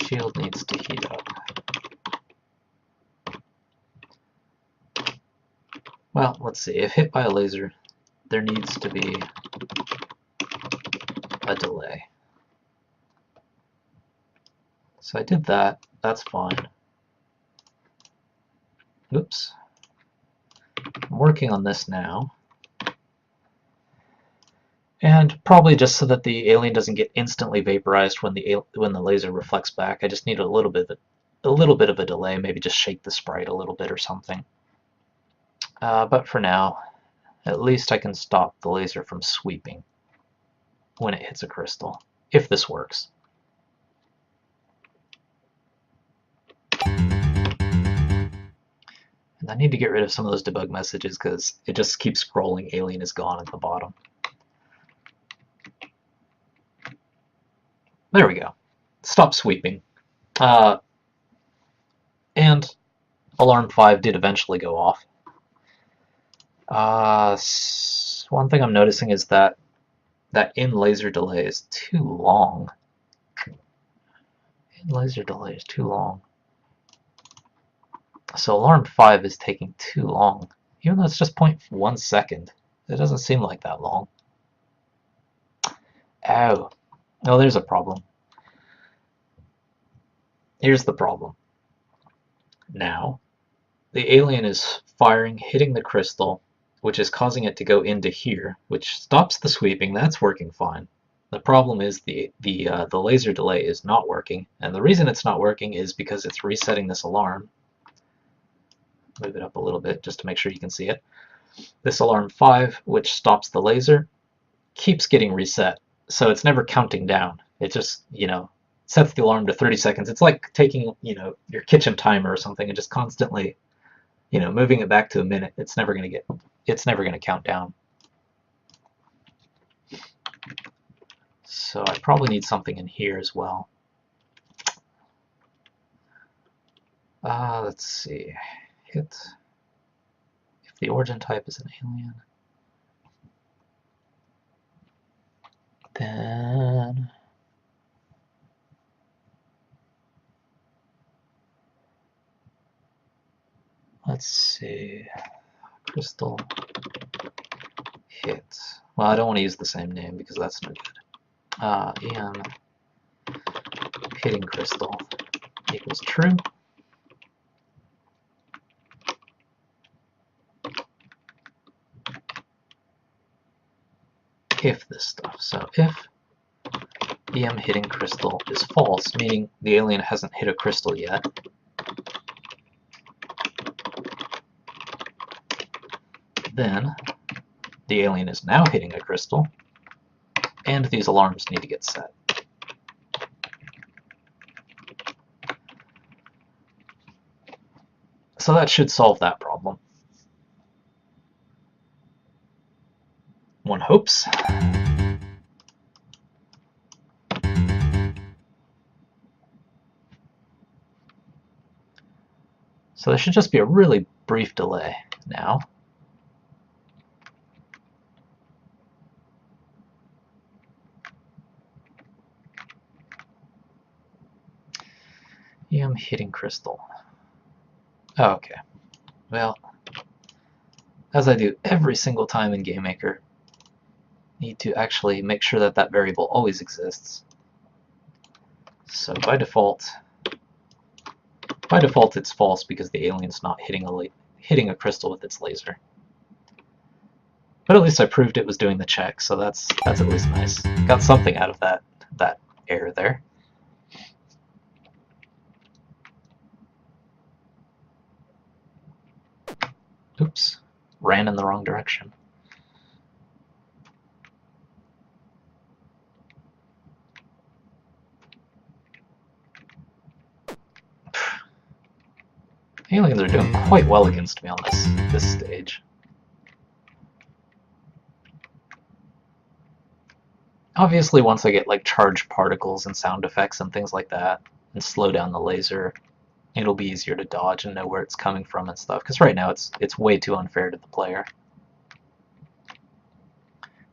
Shield needs to heat up. Well, let's see. If hit by a laser, there needs to be a delay. So I did that. That's fine. Oops. I'm working on this now. And probably just so that the alien doesn't get instantly vaporized when the laser reflects back, I just need a little bit of a delay. Maybe just shake the sprite a little bit or something. But for now, at least I can stop the laser from sweeping when it hits a crystal, if this works. And I need to get rid of some of those debug messages because it just keeps scrolling alien is gone at the bottom. There we go. Stop sweeping. And alarm 5 did eventually go off. One thing I'm noticing is that in laser delay is too long. In laser delay is too long. So alarm 5 is taking too long, even though it's just 0.1 second. It doesn't seem like that long. Ow. Oh, there's a problem. Here's the problem. Now, the alien is firing, hitting the crystal, which is causing it to go into here, which stops the sweeping. That's working fine. The problem is the laser delay is not working, and the reason it's not working is because it's resetting this alarm. Move it up a little bit just to make sure you can see it. This alarm 5, which stops the laser, keeps getting reset, so it's never counting down. It just, sets the alarm to 30 seconds. It's like taking, your kitchen timer or something and just constantly, moving it back to a minute. It's never going to count down. So I probably need something in here as well. Let's see. Hit. If the origin type is an alien, then let's see. Crystal hit. Well, I don't want to use the same name because that's no good. EM hitting crystal equals true. If this stuff. So if EM hitting crystal is false, meaning the alien hasn't hit a crystal yet, then the alien is now hitting a crystal, and these alarms need to get set. So that should solve that problem. One hopes. So there should just be a really brief delay now. Yeah, I'm hitting crystal. Oh, okay. Well, as I do every single time in GameMaker, need to actually make sure that that variable always exists. So by default it's false because the alien's not hitting a crystal with its laser. But at least I proved it was doing the check, so that's at least nice. Got something out of that error there. Oops, ran in the wrong direction. Aliens are doing quite well against me on this stage. Obviously, once I get like charged particles and sound effects and things like that, and slow down the laser, it'll be easier to dodge and know where it's coming from and stuff. Because right now it's way too unfair to the player,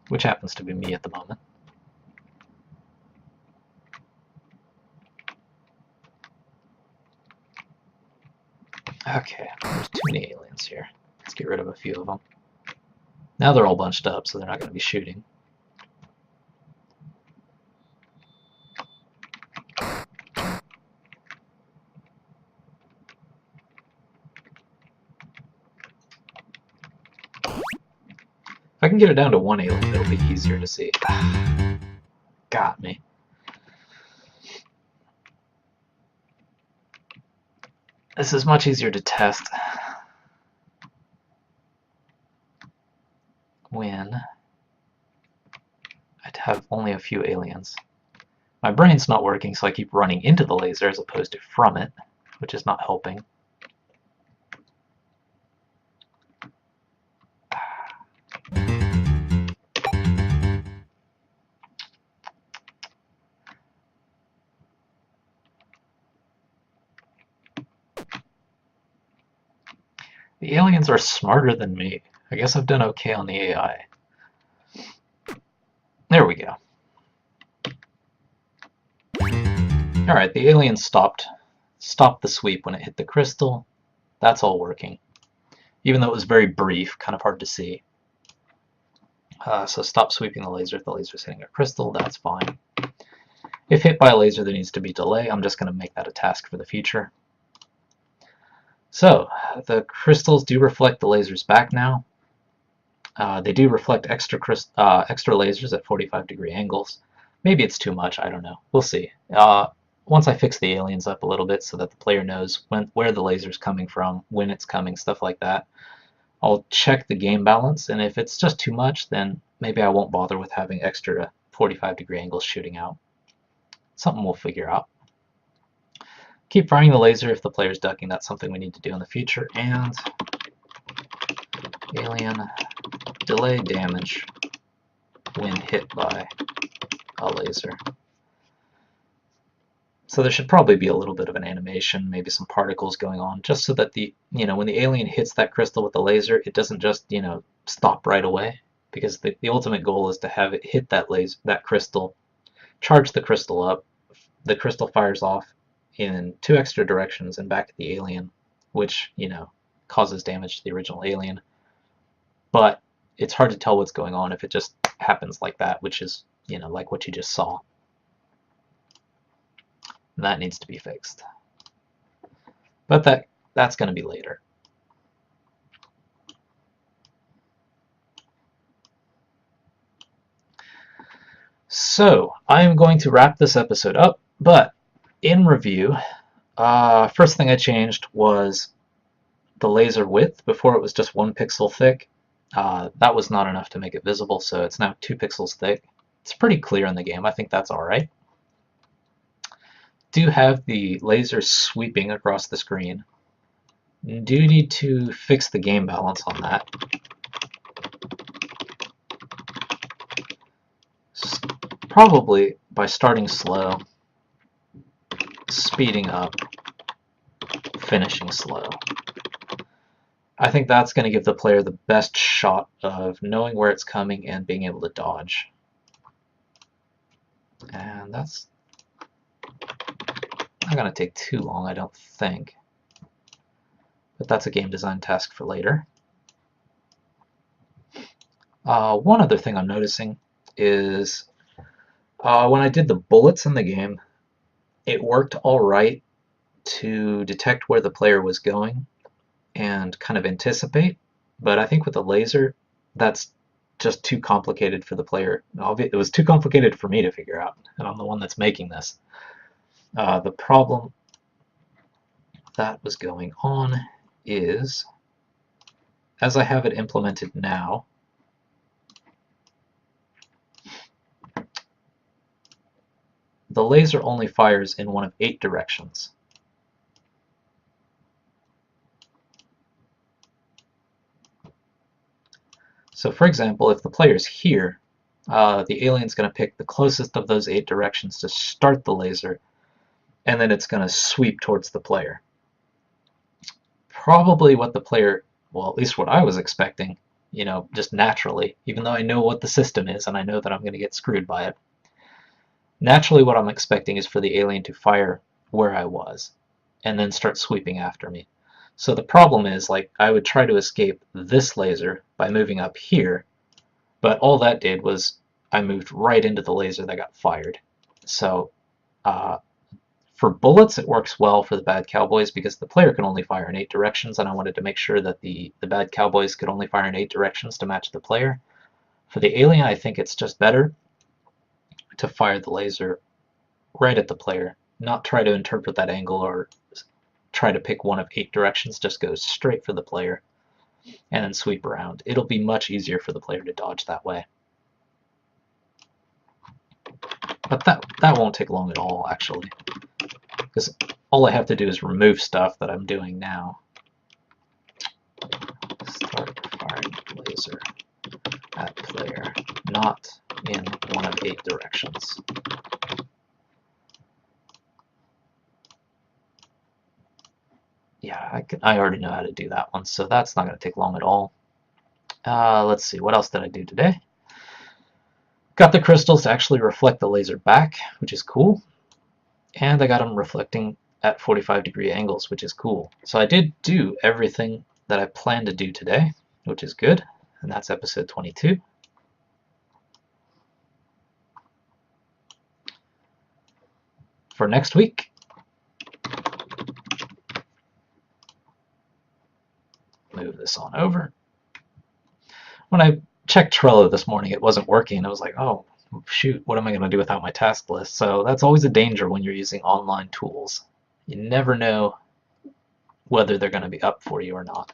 which happens to be me at the moment. Okay, there's too many aliens here. Let's get rid of a few of them. Now they're all bunched up, so they're not going to be shooting. If I can get it down to one alien, it'll be easier to see. Got me. This is much easier to test when I'd have only a few aliens. My brain's not working, so I keep running into the laser as opposed to from it, which is not helping. The aliens are smarter than me. I guess I've done okay on the AI. There we go. Alright, the alien stopped the sweep when it hit the crystal. That's all working. Even though it was very brief, kind of hard to see. So stop sweeping the laser if the laser's hitting a crystal, that's fine. If hit by a laser, there needs to be delay. I'm just going to make that a task for the future. So, the crystals do reflect the lasers back now. They do reflect extra lasers at 45-degree angles. Maybe it's too much, I don't know. We'll see. Once I fix the aliens up a little bit so that the player knows where the laser's coming from, when it's coming, stuff like that, I'll check the game balance, and if it's just too much, then maybe I won't bother with having extra 45-degree angles shooting out. Something we'll figure out. Keep firing the laser if the player's ducking. That's something we need to do in the future. And alien delay damage when hit by a laser. So there should probably be a little bit of an animation, maybe some particles going on, just so that when the alien hits that crystal with the laser, it doesn't just, stop right away. Because the ultimate goal is to have it hit that crystal, charge the crystal up, the crystal fires off in 2 extra directions and back at the alien, which, causes damage to the original alien. But it's hard to tell what's going on if it just happens like that, which is, like what you just saw. And that needs to be fixed. But that's going to be later. So, I am going to wrap this episode up, but in review, first thing I changed was the laser width. Before it was just 1 pixel thick. That was not enough to make it visible, so it's now 2 pixels thick. It's pretty clear in the game. I think that's alright. Do have the laser sweeping across the screen. Do need to fix the game balance on that. Probably by starting slow, speeding up, finishing slow. I think that's going to give the player the best shot of knowing where it's coming and being able to dodge. And that's not going to take too long, I don't think. But that's a game design task for later. One other thing I'm noticing is when I did the bullets in the game, it worked all right to detect where the player was going and kind of anticipate, but I think with the laser, that's just too complicated for the player. It was too complicated for me to figure out, and I'm the one that's making this. The problem that was going on is, as I have it implemented now, the laser only fires in one of 8 directions. So for example, if the player's here, the alien's going to pick the closest of those 8 directions to start the laser, and then it's going to sweep towards the player. Probably what the player, well, at least what I was expecting, just naturally, even though I know what the system is and I know that I'm going to get screwed by it. Naturally, what I'm expecting is for the alien to fire where I was and then start sweeping after me. So the problem is, like, I would try to escape this laser by moving up here, but all that did was I moved right into the laser that got fired. So for bullets, it works well for the bad cowboys because the player can only fire in 8 directions, and I wanted to make sure that the bad cowboys could only fire in 8 directions to match the player. For the alien, I think it's just better to fire the laser right at the player, not try to interpret that angle or try to pick one of 8 directions, just go straight for the player and then sweep around. It'll be much easier for the player to dodge that way. But that won't take long at all, actually, because all I have to do is remove stuff that I'm doing now. Start firing laser at player, not in one of 8 directions. Yeah, I already know how to do that one, so that's not going to take long at all. Let's see, what else did I do today? Got the crystals to actually reflect the laser back, which is cool. And I got them reflecting at 45-degree angles, which is cool. So I did do everything that I planned to do today, which is good. And that's episode 22. For next week, move this on over. When I checked Trello this morning, it wasn't working. I was like, oh, shoot, what am I going to do without my task list? So that's always a danger when you're using online tools. You never know whether they're going to be up for you or not.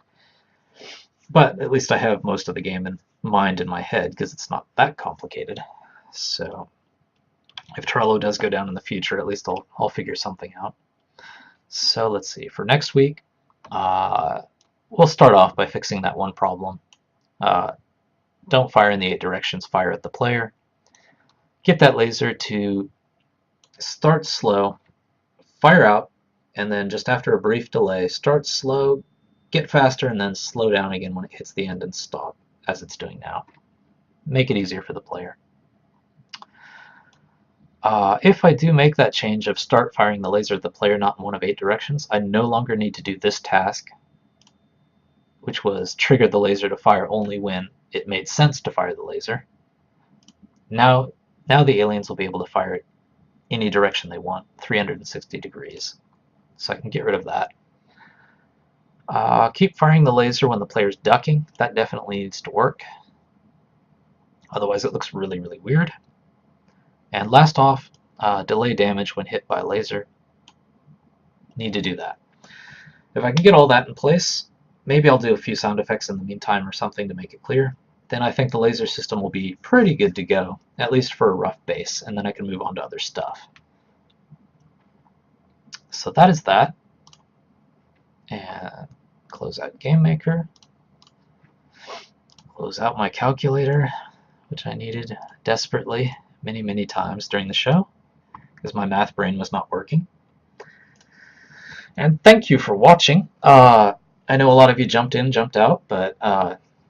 But at least I have most of the game in mind in my head because it's not that complicated. So if Trello does go down in the future, at least I'll figure something out. So let's see. For next week, we'll start off by fixing that one problem. Don't fire in the 8 directions, fire at the player. Get that laser to start slow, fire out, and then just after a brief delay, start slow, get faster, and then slow down again when it hits the end and stop, as it's doing now. Make it easier for the player. If I do make that change of start firing the laser at the player not in one of 8 directions, I no longer need to do this task, which was trigger the laser to fire only when it made sense to fire the laser. Now the aliens will be able to fire it any direction they want, 360 degrees. So I can get rid of that. Keep firing the laser when the player's ducking. That definitely needs to work. Otherwise it looks really, really weird. And last off, delay damage when hit by a laser. Need to do that. If I can get all that in place, maybe I'll do a few sound effects in the meantime or something to make it clear. Then I think the laser system will be pretty good to go, at least for a rough base, and then I can move on to other stuff. So that is that. And Close out GameMaker. Close out my calculator, which I needed desperately many times during the show because my math brain was not working. And thank you for watching. I know a lot of you jumped in, jumped out, but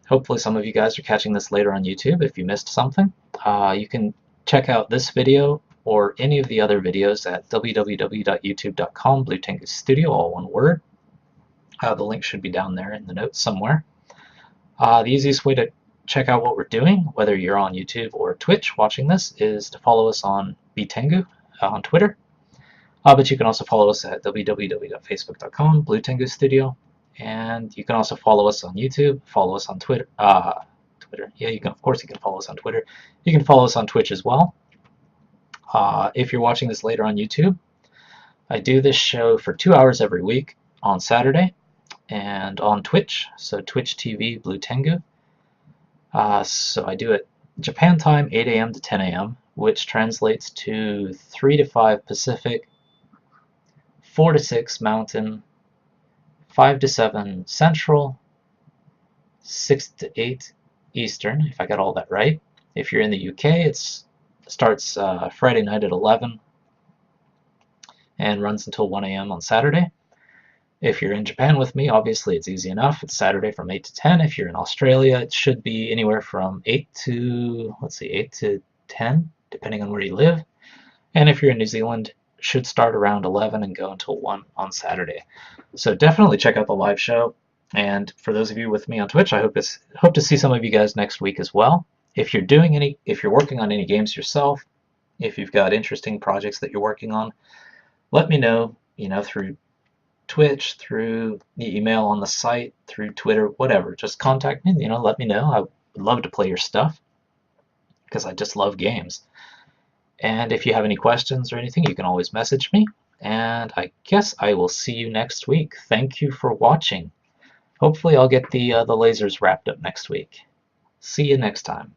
hopefully some of you guys are catching this later on YouTube if you missed something. You can check out this video or any of the other videos at www.youtube.com, Blue Tengu Studio, all one word. The link should be down there in the notes somewhere. The easiest way to check out what we're doing, whether you're on YouTube or Twitch watching this, is to follow us on Tengu on Twitter. But you can also follow us at www.facebook.com, Blue Tengu Studio. And you can also follow us on YouTube, follow us on Twitter. Yeah, of course you can follow us on Twitter. You can follow us on Twitch as well. If you're watching this later on YouTube, I do this show for 2 hours every week on Saturday and on Twitch, so Twitch TV Blue Tengu. So I do it Japan time, 8 a.m. to 10 a.m., which translates to 3 to 5 Pacific, 4 to 6 Mountain, 5 to 7 Central, 6 to 8 Eastern, if I got all that right. If you're in the UK, it starts Friday night at 11 and runs until 1 a.m. on Saturday. If you're in Japan with me, obviously it's easy enough. It's Saturday from 8 to 10. If you're in Australia, it should be anywhere from 8 to 10, depending on where you live. And if you're in New Zealand, it should start around 11 and go until 1 on Saturday. So definitely check out the live show. And for those of you with me on Twitch, I hope to see some of you guys next week as well. If you're working on any games yourself, if you've got interesting projects that you're working on, let me know, through Twitch, through the email on the site, through Twitter, whatever. Just contact me, let me know. I would love to play your stuff because I just love games. And if you have any questions or anything, you can always message me. And I guess I will see you next week. Thank you for watching. Hopefully I'll get the lasers wrapped up next week. See you next time.